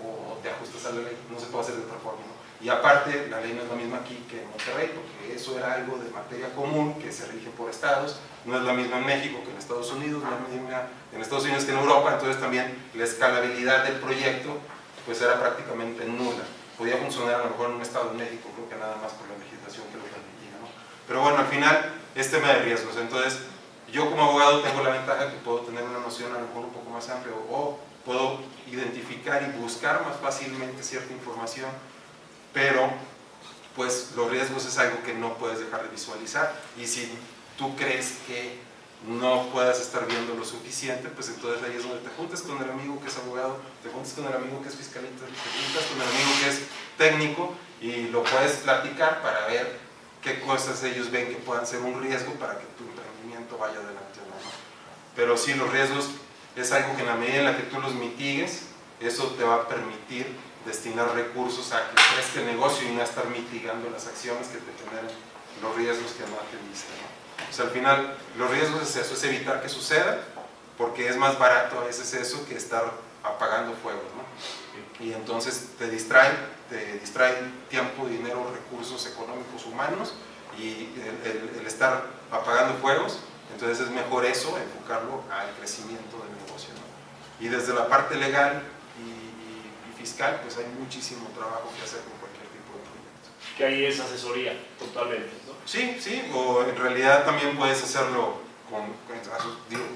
o te ajustas a la ley, no se puede hacer de otra forma, ¿no? Y aparte, la ley no es la misma aquí que en Monterrey, porque eso era algo de materia común que se rige por estados, no es la misma en México que en Estados Unidos, no es la misma en Estados Unidos que en Europa, entonces también la escalabilidad del proyecto pues era prácticamente nula. Podía funcionar a lo mejor en un estado de México, creo que nada más por la legislación que lo permitía, ¿no? Pero bueno, al final es tema de riesgos, entonces yo como abogado tengo la ventaja que puedo tener una noción a lo mejor un poco más amplia, o puedo identificar y buscar más fácilmente cierta información, pero pues los riesgos es algo que no puedes dejar de visualizar, y si tú crees que no puedas estar viendo lo suficiente, pues entonces ahí es donde te juntas con el amigo que es abogado, te juntas con el amigo que es fiscalista, te juntas con el amigo que es técnico y lo puedes platicar para ver qué cosas ellos ven que puedan ser un riesgo para que tu emprendimiento vaya adelante, ¿no? Pero sí, los riesgos es algo que en la medida en la que tú los mitigues, eso te va a permitir destinar recursos a que crezca el negocio y no estar mitigando las acciones que te generen los riesgos que no atendiste, ¿no? O sea, al final, los riesgos es eso, es evitar que suceda, porque es más barato a veces eso que estar apagando fuegos, ¿no? Y entonces te distraen tiempo, dinero, recursos económicos, humanos, y el estar apagando fuegos, entonces es mejor eso, enfocarlo al crecimiento del negocio, ¿no? Y desde la parte legal y fiscal, pues hay muchísimo trabajo que hacer con cualquier tipo de proyecto. Que ahí es asesoría, totalmente, ¿no? Sí, sí, o en realidad también puedes hacerlo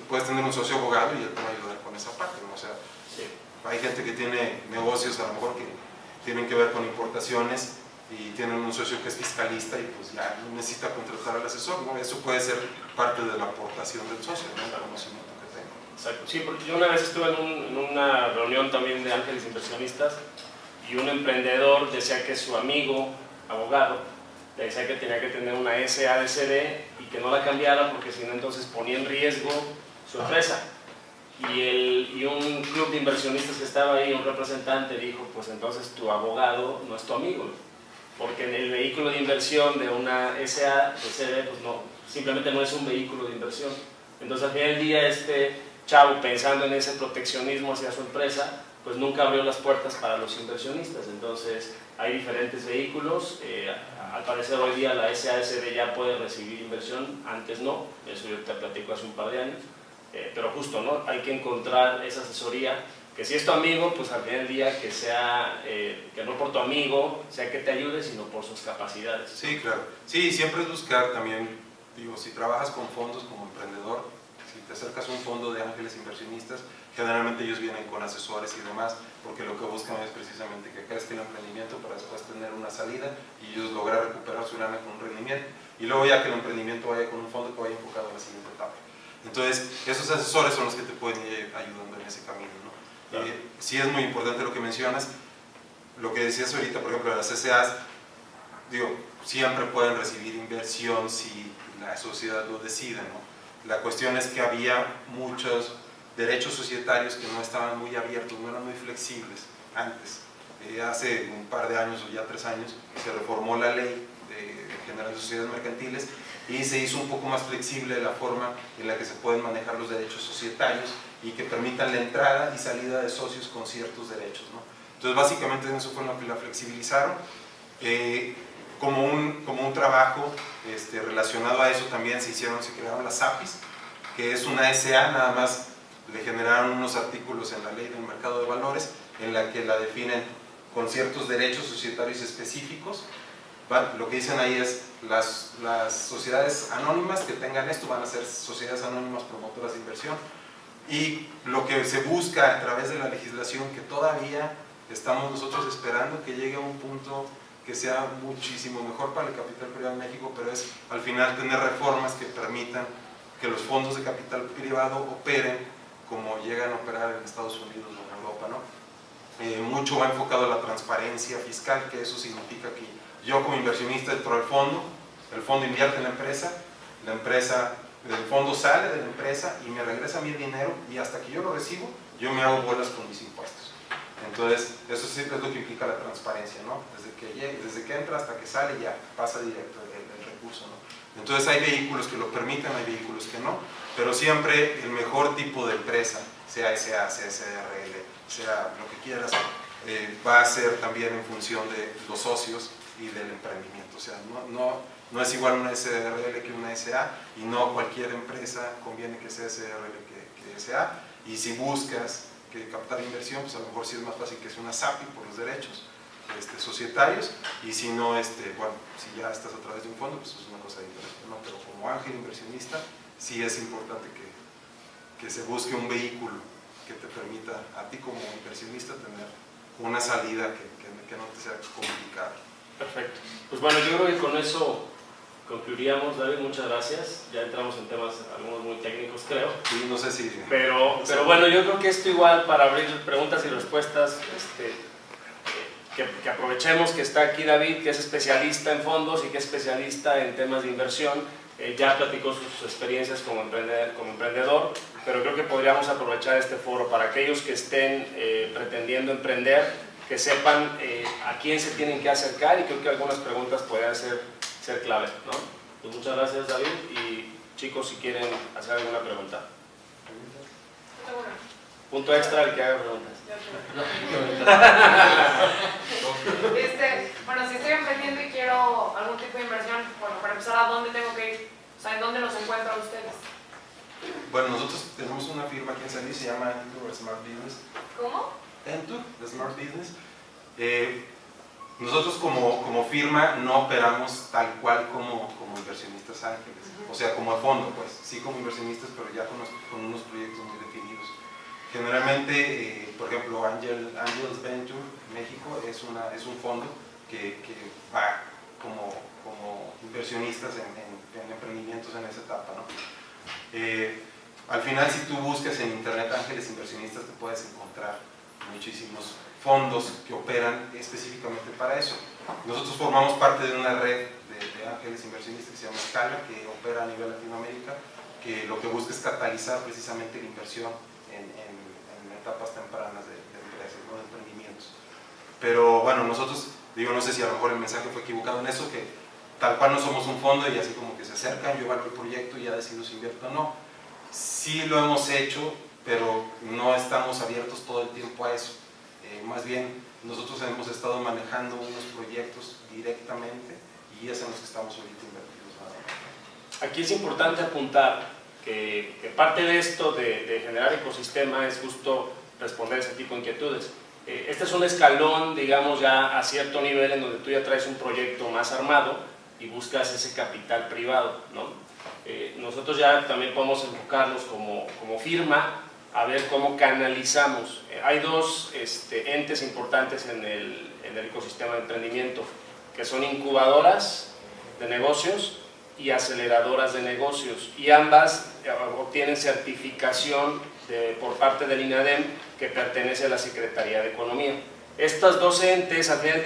puedes tener un socio abogado y él te va a ayudar con esa parte, ¿no? O sea, sí, hay gente que tiene negocios a lo mejor que tienen que ver con importaciones y tienen un socio que es fiscalista y pues ya no necesita contratar al asesor, ¿no? Eso puede ser parte de la aportación del socio, ¿no? El conocimiento que tenga. Exacto, sí, porque yo una vez estuve en una reunión también de ángeles inversionistas y un emprendedor decía que su amigo abogado le decía que tenía que tener una SADCB y que no la cambiara porque si no entonces ponía en riesgo su empresa. Y un club de inversionistas que estaba ahí, un representante, dijo, pues entonces tu abogado no es tu amigo, porque en el vehículo de inversión de una SADCB pues no, simplemente no es un vehículo de inversión. Entonces al final del día este chavo, pensando en ese proteccionismo hacia su empresa, pues nunca abrió las puertas para los inversionistas. Entonces hay diferentes vehículos, al parecer hoy día la SASB ya puede recibir inversión, antes no, eso yo te platico hace un par de años, pero justo, ¿no? Hay que encontrar esa asesoría, que si es tu amigo, pues al final del día que sea, que no por tu amigo sea que te ayude, sino por sus capacidades. Sí, claro. Sí, siempre es buscar también, digo, si trabajas con fondos como emprendedor, si te acercas a un fondo de ángeles inversionistas, generalmente ellos vienen con asesores y demás, porque lo que buscan es precisamente que crezca el emprendimiento para después tener una salida y ellos lograr recuperar su lana con un rendimiento, y luego ya que el emprendimiento vaya con un fondo que vaya enfocado a la siguiente etapa. Entonces, esos asesores son los que te pueden ir ayudando en ese camino, ¿no? Claro. Sí es muy importante lo que mencionas, lo que decías ahorita, por ejemplo, las CCAs, digo, siempre pueden recibir inversión si la sociedad lo decide, ¿no? La cuestión es que había muchos derechos societarios que no estaban muy abiertos, no eran muy flexibles antes. Hace un par de años o ya 3 años se reformó la ley general de sociedades mercantiles y se hizo un poco más flexible la forma en la que se pueden manejar los derechos societarios y que permitan la entrada y salida de socios con ciertos derechos, ¿no? Entonces básicamente eso fue lo que la flexibilizaron. Como un trabajo relacionado a eso también se crearon las APIs, que es una SA, nada más le generaron unos artículos en la ley del mercado de valores en la que la definen con ciertos derechos societarios específicos. Lo que dicen ahí es las sociedades anónimas que tengan esto van a ser sociedades anónimas promotoras de inversión, y lo que se busca a través de la legislación, que todavía estamos nosotros esperando que llegue a un punto que sea muchísimo mejor para el capital privado en México, pero es al final tener reformas que permitan que los fondos de capital privado operen como llegan a operar en Estados Unidos o en Europa, ¿no? Mucho va enfocado a la transparencia fiscal, que eso significa que yo como inversionista entro al fondo, el fondo invierte en la empresa, el fondo sale de la empresa y me regresa mi dinero, y hasta que yo lo recibo, yo me hago bolas con mis impuestos. Entonces, eso siempre es lo que implica la transparencia, ¿no? Desde que entra hasta que sale ya pasa directo el recurso, ¿no? Entonces hay vehículos que lo permiten, hay vehículos que no, pero siempre el mejor tipo de empresa, sea SA, sea SRL, sea lo que quieras, va a ser también en función de los socios y del emprendimiento. O sea, no es igual una SRL que una SA, y no cualquier empresa conviene que sea SRL que SA, y si buscas que captar inversión, pues a lo mejor sí es más fácil que sea una SAPI por los derechos societarios, y si no, bueno, si ya estás a través de un fondo, pues es una cosa diferente, ¿no? Pero como ángel inversionista, sí es importante que se busque un vehículo que te permita a ti como inversionista tener una salida que no te sea complicada. Perfecto. Pues bueno, yo creo que con eso concluiríamos. David, muchas gracias. Ya entramos en temas algunos muy técnicos, creo. Sí, no sé si... Pero bueno, yo creo que esto igual para abrir preguntas y respuestas, que aprovechemos que está aquí David, que es especialista en fondos y que es especialista en temas de inversión. Ya platicó sus experiencias como emprendedor, pero creo que podríamos aprovechar este foro para aquellos que estén pretendiendo emprender, que sepan a quién se tienen que acercar, y creo que algunas preguntas podrían ser clave, ¿no? Pues muchas gracias, David, y chicos, si quieren hacer alguna pregunta. Punto extra el que haga preguntas. Bueno, si estoy emprendiendo y quiero algún tipo de inversión, bueno, para empezar, ¿a dónde tengo que ir? O sea, ¿en dónde los encuentran ustedes? Bueno, nosotros tenemos una firma aquí en San Luis, se llama Entur Smart Business. ¿Cómo? Entur Smart Business. Nosotros como firma no operamos tal cual como inversionistas ángeles, o sea, como a fondo, pues, sí como inversionistas, pero ya con unos proyectos muy definidos. Generalmente, por ejemplo, Angels Venture México es un fondo que va como inversionistas en emprendimientos en esa etapa, ¿no? Al final, si tú buscas en internet ángeles inversionistas, te puedes encontrar muchísimos fondos que operan específicamente para eso. Nosotros formamos parte de una red de ángeles inversionistas que se llama Scala, que opera a nivel Latinoamérica, que lo que busca es catalizar precisamente la inversión en etapas tempranas de empresas, ¿no? De emprendimientos. Pero bueno, nosotros, no sé si a lo mejor el mensaje fue equivocado en eso, que tal cual no somos un fondo y así como que se acercan, yo evalúo el proyecto y ya decido si invierto o no. Sí lo hemos hecho, pero no estamos abiertos todo el tiempo a eso. Más bien, nosotros hemos estado manejando unos proyectos directamente y es en los que estamos ahorita invertidos. Aquí es importante apuntar que parte de esto de generar ecosistema es justo responder ese tipo de inquietudes. Este es un escalón, digamos, ya a cierto nivel en donde tú ya traes un proyecto más armado y buscas ese capital privado, ¿no? Nosotros ya también podemos enfocarnos como firma a ver cómo canalizamos. Hay dos entes importantes en el ecosistema de emprendimiento, que son incubadoras de negocios y aceleradoras de negocios, y ambas obtienen certificación por parte del INADEM, que pertenece a la Secretaría de Economía. Estas dos entes, al final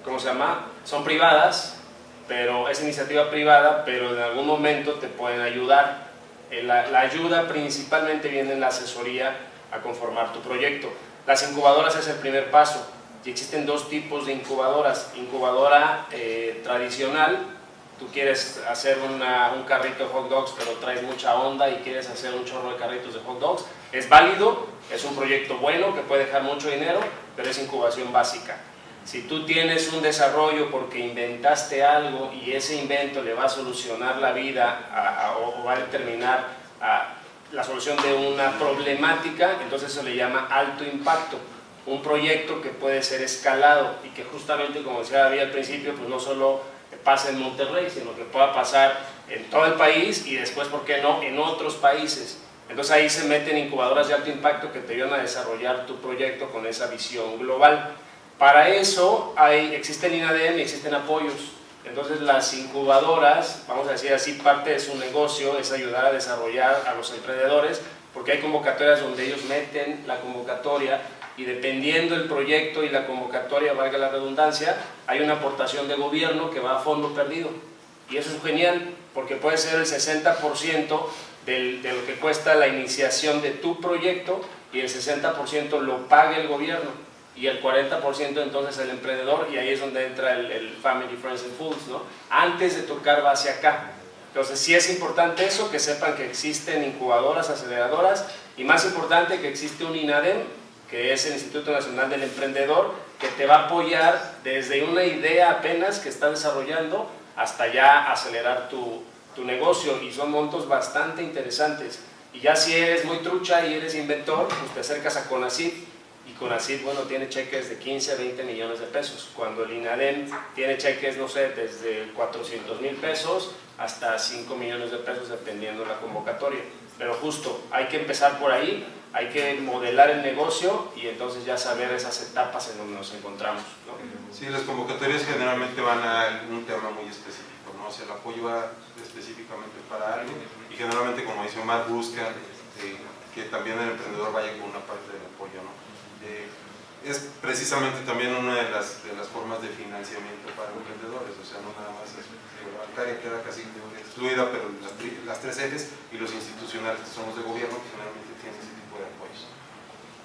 ¿cómo se llama? Son privadas, pero es iniciativa privada, pero en algún momento te pueden ayudar. La ayuda principalmente viene en la asesoría a conformar tu proyecto. Las incubadoras es el primer paso, y existen dos tipos de incubadoras. Incubadora tradicional, tú quieres hacer un carrito de hot dogs, pero traes mucha onda y quieres hacer un chorro de carritos de hot dogs, es válido, es un proyecto bueno que puede dejar mucho dinero, pero es incubación básica. Si tú tienes un desarrollo porque inventaste algo y ese invento le va a solucionar la vida o va a determinar la solución de una problemática, entonces eso le llama alto impacto. Un proyecto que puede ser escalado y que justamente, como decía David al principio, pues no solo pasa en Monterrey, sino que pueda pasar en todo el país y después, ¿por qué no?, en otros países. Entonces ahí se meten incubadoras de alto impacto que te ayudan a desarrollar tu proyecto con esa visión global. Para eso existe el INADEM y existen apoyos. Entonces las incubadoras, vamos a decir así, parte de su negocio es ayudar a desarrollar a los emprendedores, porque hay convocatorias donde ellos meten la convocatoria y dependiendo del proyecto y la convocatoria, valga la redundancia, hay una aportación de gobierno que va a fondo perdido. Y eso es genial, porque puede ser el 60% de lo que cuesta la iniciación de tu proyecto y el 60% lo paga el gobierno y el 40% entonces el emprendedor, y ahí es donde entra el Family, Friends and Fools, ¿no? Antes de tocar va hacia acá. Entonces sí es importante eso, que sepan que existen incubadoras, aceleradoras, y más importante que existe un INADEM, que es el Instituto Nacional del Emprendedor, que te va a apoyar desde una idea apenas que está desarrollando hasta ya acelerar tu negocio, y son montos bastante interesantes. Y ya si eres muy trucha y eres inventor, pues te acercas a CONACYT, y CONACYT, bueno, tiene cheques de 15 a 20 millones de pesos, cuando el INADEM tiene cheques, no sé, desde 400,000 pesos hasta 5 millones de pesos, dependiendo de la convocatoria. Pero justo, hay que empezar por ahí, hay que modelar el negocio y entonces ya saber esas etapas en donde nos encontramos, ¿no? Sí, las convocatorias generalmente van a un tema muy específico, ¿no? O sea, el apoyo va específicamente para algo y generalmente, como dice Omar, buscan que también el emprendedor vaya con una parte del apoyo, ¿no? Es precisamente también una de las formas de financiamiento para emprendedores, o sea, no nada más es la bancaria, queda casi excluida, pero las tres Fs y los institucionales, que son los de gobierno, que generalmente tienen ese tipo de apoyos.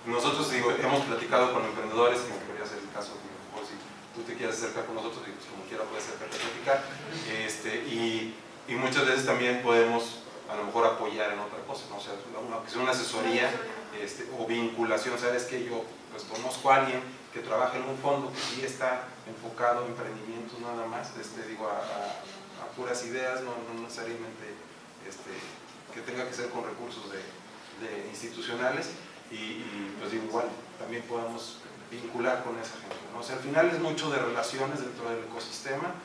Nosotros, digo, hemos platicado con emprendedores, que podría ser el caso, o si tú te quieres acercar con nosotros, pues como quiera puedes acercarte a platicar, y muchas veces también podemos a lo mejor apoyar en otra cosa, ¿no? O sea, una asesoría o vinculación. Sabes que yo pues conozco a alguien que trabaja en un fondo que sí está enfocado en emprendimientos nada más, digo, a puras ideas, no necesariamente que tenga que ser con recursos de institucionales, y pues digo, igual también podemos vincular con esa gente, ¿no? O sea, al final es mucho de relaciones dentro del ecosistema,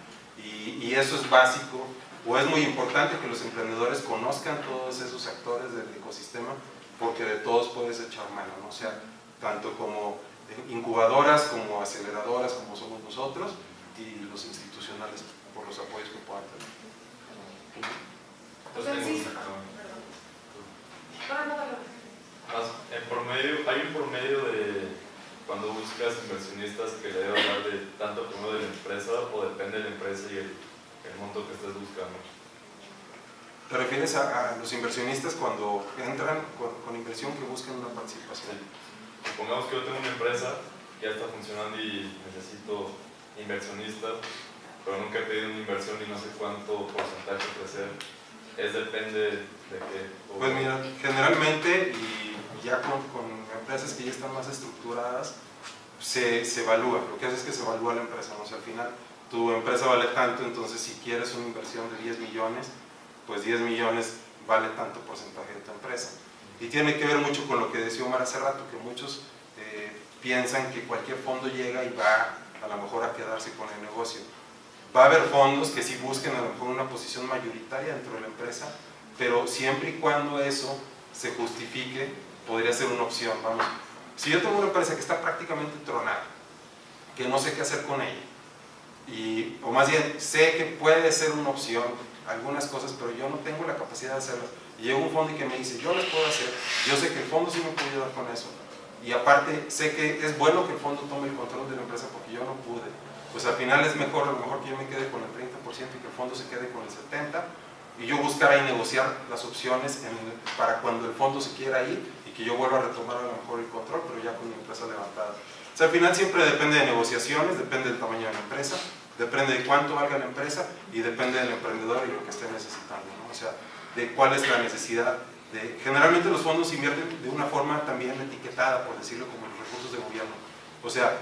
y eso es básico, o es muy importante que los emprendedores conozcan todos esos actores del ecosistema, porque de todos puedes echar mano, ¿no? O sea, tanto como incubadoras, como aceleradoras, como somos nosotros, y los institucionales por los apoyos que puedan tener. Hay un promedio de cuando buscas inversionistas que le debe hablar de tanto como de la empresa, o depende de la empresa y el monto que estés buscando. ¿Te refieres a los inversionistas cuando entran con inversión que buscan una participación? Sí. Supongamos que yo tengo una empresa, ya está funcionando y necesito inversionistas, pero nunca he pedido una inversión y no sé cuánto porcentaje ofrecer. Depende de qué. Pues mira, generalmente, y ya empresas que ya están más estructuradas, se evalúa, lo que hace es que se evalúa la empresa, ¿no? O sea, al final tu empresa vale tanto, entonces si quieres una inversión de 10 millones, pues 10 millones vale tanto porcentaje de tu empresa. Y tiene que ver mucho con lo que decía Omar hace rato, que muchos piensan que cualquier fondo llega y va a lo mejor a quedarse con el negocio. Va a haber fondos que sí busquen a lo mejor una posición mayoritaria dentro de la empresa, pero siempre y cuando eso se justifique, podría ser una opción. Vamos, si yo tengo una empresa que está prácticamente tronada, que no sé qué hacer con ella, o más bien sé que puede ser una opción algunas cosas, pero yo no tengo la capacidad de hacerlas, y llega un fondo y que me dice, yo las puedo hacer, yo sé que el fondo sí me puede ayudar con eso, y aparte sé que es bueno que el fondo tome el control de la empresa porque yo no pude, pues al final es mejor, a lo mejor que yo me quede con el 30% y que el fondo se quede con el 70%, y yo buscar ahí negociar las opciones para cuando el fondo se quiera ir y que yo vuelva a retomar a lo mejor el control, pero ya con mi empresa levantada. O sea, al final siempre depende de negociaciones, depende del tamaño de la empresa, depende de cuánto valga la empresa y depende del emprendedor y lo que esté necesitando, ¿no? O sea, de cuál es la necesidad. Generalmente los fondos invierten de una forma también etiquetada, por decirlo, como los recursos de gobierno. O sea,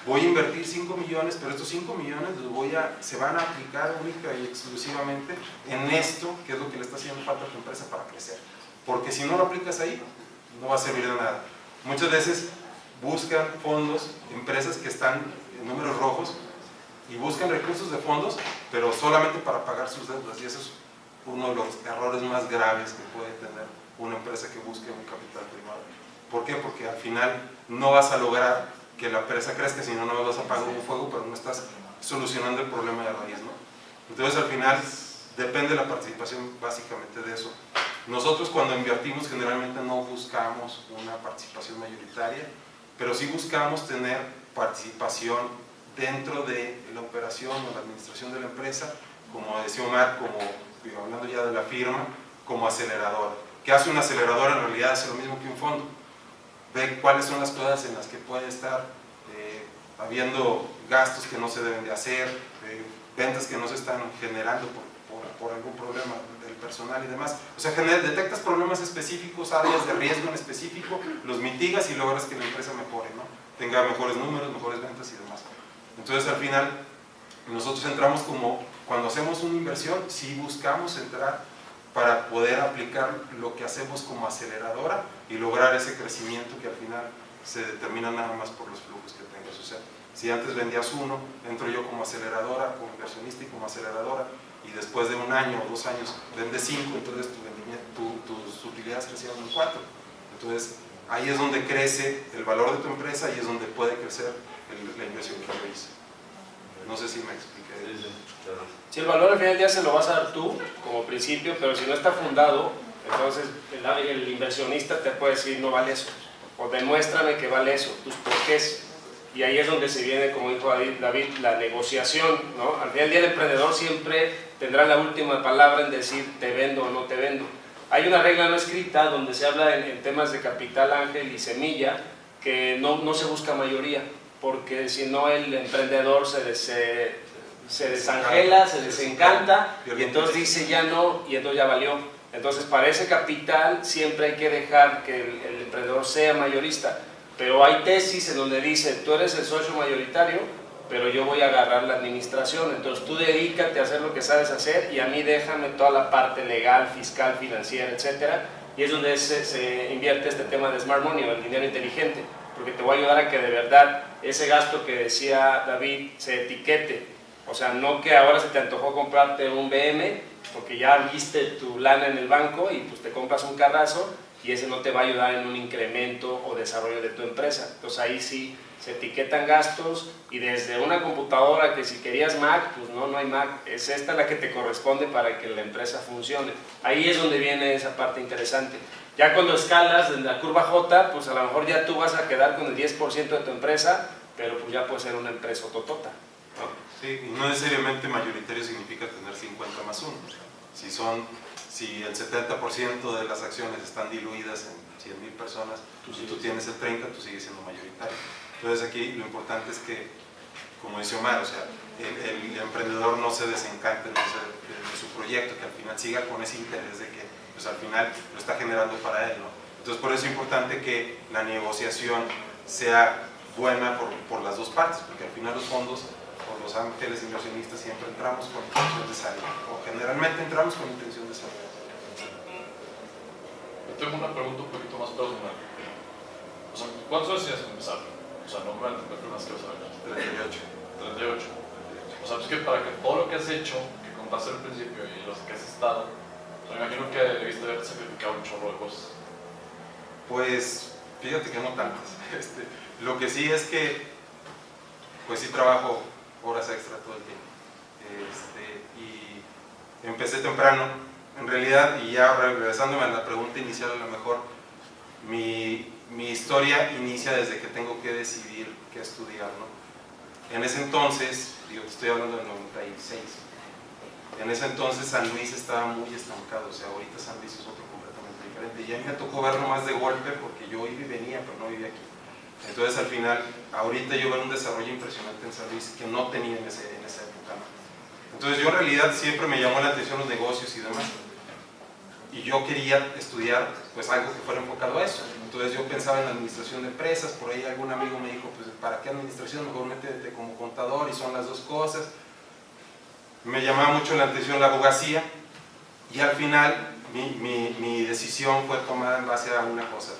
voy a invertir 5 millones, pero estos 5 millones se van a aplicar única y exclusivamente en esto, que es lo que le está haciendo falta a tu empresa para crecer. Porque si no lo aplicas ahí, no va a servir de nada. Muchas veces buscan fondos, empresas que están en números rojos, y buscan recursos de fondos, pero solamente para pagar sus deudas, y eso es uno de los errores más graves que puede tener una empresa que busque un capital privado. ¿Por qué? Porque al final no vas a lograr que la empresa crezca, si no, no vas a apagar un fuego, pero no estás solucionando el problema de raíz, ¿no? Entonces al final depende la participación básicamente de eso. Nosotros cuando invertimos generalmente no buscamos una participación mayoritaria, pero sí buscamos tener participación dentro de la operación o la administración de la empresa, como decía Omar, hablando ya de la firma, como aceleradora. ¿Qué hace un acelerador? En realidad hace lo mismo que un fondo. Ve cuáles son las cosas en las que puede estar habiendo gastos que no se deben de hacer, ventas que no se están generando por algún problema del personal y demás. O sea, detectas problemas específicos, áreas de riesgo en específico, los mitigas y logras que la empresa mejore, ¿no? Tenga mejores números, mejores ventas y demás. Entonces al final nosotros entramos como, cuando hacemos una inversión, sí buscamos entrar para poder aplicar lo que hacemos como aceleradora y lograr ese crecimiento que al final se determina nada más por los flujos que tengas. O sea, si antes vendías uno, entro yo como aceleradora, como inversionista y como aceleradora, y después de 1 año o 2 años vendes 5, entonces tus utilidades crecieron en 4. Entonces ahí es donde crece el valor de tu empresa y es donde puede crecer la inversión que yo hice. No sé si me expliqué. Si el valor al final del día se lo vas a dar tú como principio, pero si no está fundado, entonces el inversionista te puede decir no vale eso, o demuéstrame que vale eso, tus porqués. Y ahí es donde se viene, como dijo David, la negociación, ¿no? Al final del día el emprendedor siempre tendrá la última palabra en decir te vendo o no te vendo. Hay una regla no escrita donde se habla en temas de capital ángel y semilla que no se busca mayoría, porque si no el emprendedor se desangela, se desencanta y entonces dice ya no y entonces ya valió. Entonces para ese capital siempre hay que dejar que el emprendedor sea mayorista, pero hay tesis en donde dice tú eres el socio mayoritario, pero yo voy a agarrar la administración, entonces tú dedícate a hacer lo que sabes hacer y a mí déjame toda la parte legal, fiscal, financiera, etcétera, y es donde se invierte este tema de Smart Money o el dinero inteligente, porque te voy a ayudar a que de verdad ese gasto que decía David se etiquete. O sea, no que ahora se te antojó comprarte un BM porque ya viste tu lana en el banco y pues te compras un carrazo y ese no te va a ayudar en un incremento o desarrollo de tu empresa. Entonces ahí sí se etiquetan gastos y desde una computadora que si querías Mac, pues no hay Mac, es esta la que te corresponde para que la empresa funcione. Ahí es donde viene esa parte interesante. Ya cuando escalas en la curva J, pues a lo mejor ya tú vas a quedar con el 10% de tu empresa, pero pues ya puede ser una empresa totota. Sí, y no necesariamente mayoritario significa tener 50 más 1. Si el 70% de las acciones están diluidas en 100,000 personas y tú tienes el 30%, tú sigues siendo mayoritario. Entonces aquí lo importante es que, como dice Omar, o sea, el emprendedor no se desencante de su proyecto, que al final siga con ese interés de que pues al final lo está generando para él, ¿no? Entonces por eso es importante que la negociación sea buena por las dos partes, porque al final los fondos o los ángeles inversionistas siempre entramos con intención de salir, o generalmente entramos con intención de salir. Yo tengo una pregunta un poquito más personal. O sea, ¿cuántos años tienes que empezar? O sea, normalmente me preguntas que vas a ver. 38. 38. O sea, es que para que todo lo que has hecho, que contaste al principio y los que has estado, me imagino que debiste haber sacrificado un chorro de cosas. Pues fíjate que no tantas. Lo que sí es que pues sí trabajo horas extra todo el tiempo. Y empecé temprano, en realidad, y ya regresándome a la pregunta inicial, a lo mejor mi historia inicia desde que tengo que decidir qué estudiar, ¿no? En ese entonces, digo, te estoy hablando del 96, en ese entonces San Luis estaba muy estancado, o sea, ahorita San Luis es otro completamente diferente, y a mí me tocó verlo más de golpe porque yo iba y venía, pero no vivía aquí. Entonces al final, ahorita yo veo un desarrollo impresionante en San Luis que no tenía en esa época, ¿no? Entonces yo en realidad siempre me llamó la atención los negocios y demás, y yo quería estudiar pues algo que fuera enfocado a eso. Entonces yo pensaba en administración de empresas, por ahí algún amigo me dijo, pues ¿para qué administración? Mejor métete como contador, y son las dos cosas. Me llamaba mucho la atención la abogacía, y al final mi decisión fue tomada en base a una cosa.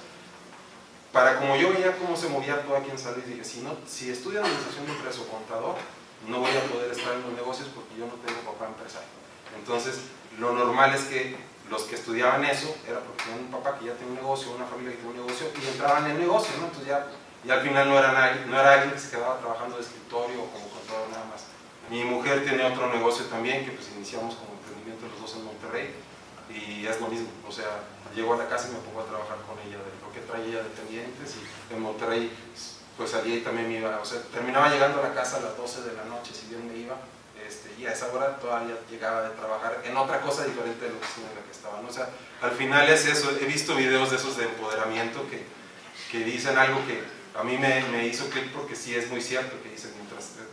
Para como yo veía cómo se movía todo aquí en San Luis, dije, si estudio administración de empresas o contador, no voy a poder estar en los negocios porque yo no tengo papá empresario. Entonces, lo normal es que los que estudiaban eso era porque tenían un papá que ya tenía un negocio, una familia que tenía un negocio, y entraban en el negocio, ¿no? Entonces ya al final no era alguien que se quedaba trabajando de escritorio o como contador nada más. Mi mujer tiene otro negocio también, que pues iniciamos como emprendimiento los dos en Monterrey, y es lo mismo, o sea, llego a la casa y me pongo a trabajar con ella, de lo que trae ella de pendientes, y en Monterrey pues salía y también me iba, o sea, terminaba llegando a la casa a las 12 de la noche, si bien me iba, y a esa hora todavía llegaba de trabajar en otra cosa diferente de la oficina en la que estaba, ¿no? O sea, al final es eso. He visto videos de esos de empoderamiento que dicen algo que a mí me hizo clic, porque sí es muy cierto, que dicen,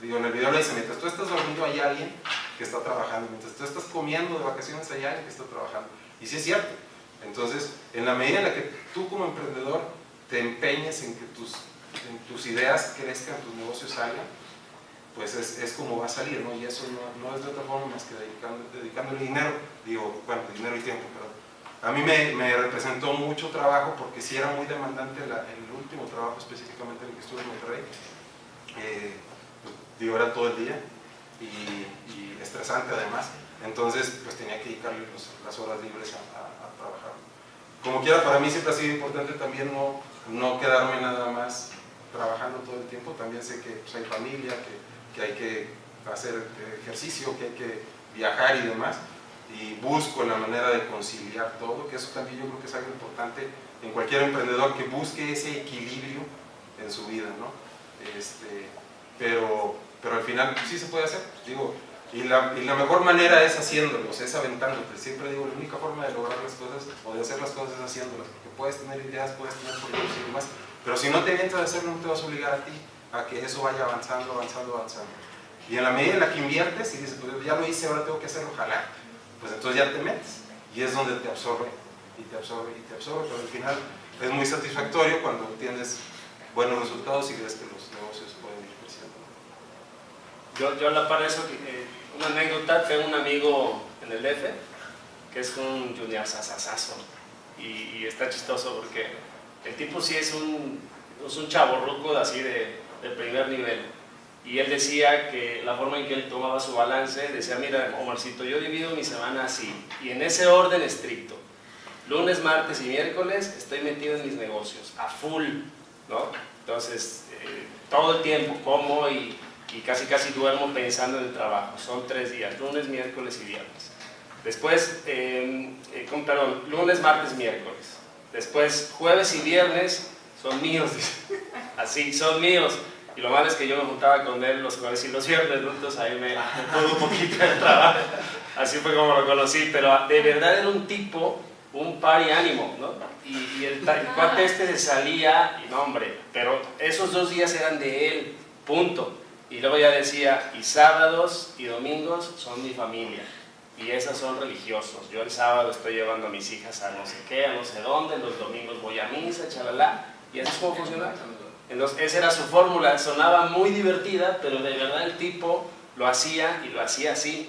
en el video le dicen, mientras tú estás dormido hay alguien que está trabajando, mientras tú estás comiendo de vacaciones hay alguien que está trabajando, y sí es cierto. Entonces, en la medida en la que tú como emprendedor te empeñes en que tus ideas crezcan, tus negocios salgan, pues es como va a salir, ¿no? Y eso no es de otra forma más que dedicándole dinero, dinero y tiempo, perdón. A mí me representó mucho trabajo, porque sí era muy demandante el último trabajo específicamente en el que estuve en Monterrey. Era todo el día y estresante además, entonces pues tenía que dedicarle las horas libres a trabajar. Como quiera, para mí siempre ha sido importante también no quedarme nada más trabajando todo el tiempo. También sé que pues, hay familia, que hay que hacer ejercicio, que hay que viajar y demás, y busco la manera de conciliar todo, que eso también yo creo que es algo importante en cualquier emprendedor, que busque ese equilibrio en su vida, ¿no? Pero al final sí se puede hacer, y la mejor manera es haciéndolo, es aventándote. Siempre digo, la única forma de lograr las cosas o de hacer las cosas es haciéndolas, porque puedes tener ideas, puedes tener proyectos y demás, pero si no te avientas a hacerlo, no te vas a obligar a ti a que eso vaya avanzando. Y en la medida en la que inviertes y dices, pues ya lo hice, ahora tengo que hacerlo, ojalá, pues entonces ya te metes, y es donde te absorbe, pero al final es muy satisfactorio cuando obtienes buenos resultados y crees que los negocios pueden ir creciendo. Yo a la par de eso, una anécdota, tengo un amigo en el DF que es un junior sasasazo, y está chistoso porque el tipo sí es un chavorruco así de primer nivel, y él decía que la forma en que él tomaba su balance, decía, mira Omarcito, yo divido mi semana así, y en ese orden estricto: lunes, martes y miércoles estoy metido en mis negocios, a full, ¿no? Entonces, todo el tiempo como y casi duermo pensando en el trabajo. Son 3 días, lunes, miércoles y viernes. Después, lunes, martes, miércoles. Después, jueves y viernes son míos, así, son míos. Y lo malo es que yo me juntaba con él los jueves y los viernes, ¿no? Entonces ahí me pudo un poquito el trabajo. Así fue como lo conocí, pero de verdad era un tipo, un party animal, ¿no? Y el cuate se salía, y no hombre, pero esos 2 días eran de él, punto. Y luego ya decía, y sábados y domingos son mi familia. y esas son religiosos. Yo el sábado estoy llevando a mis hijas a no sé qué, a no sé dónde, los domingos voy a misa, chalala, y así es como funcionaba. Entonces esa era su fórmula, sonaba muy divertida, pero de verdad el tipo lo hacía y lo hacía así,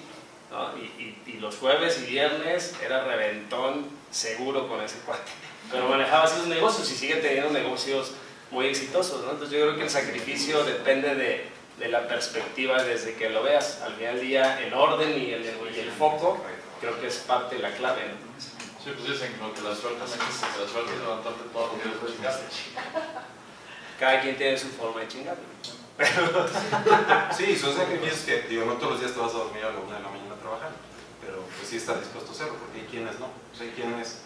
¿no? Y los jueves y viernes era reventón seguro con ese cuate, pero manejaba así sus negocios y sigue teniendo negocios muy exitosos, ¿no? Entonces yo creo que el sacrificio depende de la perspectiva desde que lo veas. Al final del día el orden y el foco creo que es parte de la clave, ¿no? Sí, pues dicen ¿no? que la suerte es levantarte todos los días de chingaste. Cada quien tiene su forma de chingar. Sí, son sacrificios que, digo, no todos los días te vas a dormir a la 1 de la mañana a trabajar, pero pues sí estás dispuesto a hacerlo, porque hay quienes no. Pues hay quienes,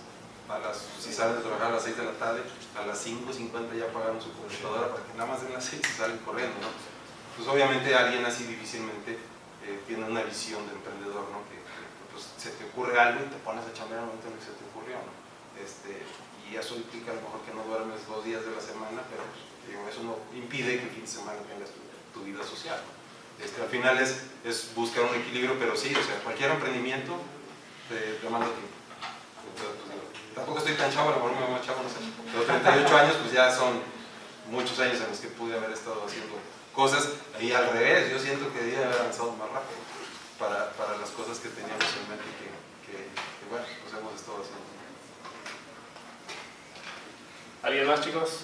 si salen de trabajar a las 6 de la tarde, a las 5:50 ya apagaron su computadora para que nada más den las 6 y salen corriendo, ¿no? Pues obviamente alguien así difícilmente tiene una visión de emprendedor, ¿no? Que pues, se te ocurre algo y te pones a chambear al momento en que se te ocurrió, ¿no? Y eso implica a lo mejor que no duermes 2 días de la semana, pero pues, digo, eso no impide que el fin de semana tengas tu vida social, ¿no? Al final es buscar un equilibrio, pero sí, o sea, cualquier emprendimiento te demanda tiempo. Entonces, pues, digo, tampoco estoy tan chavo, a lo mejor me veo más chavo, no sé, pero 38 años pues ya son muchos años en los que pude haber estado haciendo cosas, y al revés, yo siento que debía haber avanzado más rápido para las cosas que teníamos en mente y que bueno, pues hemos estado haciendo. ¿Alguien más, chicos?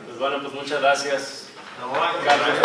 Pues bueno, pues muchas gracias, Carlos.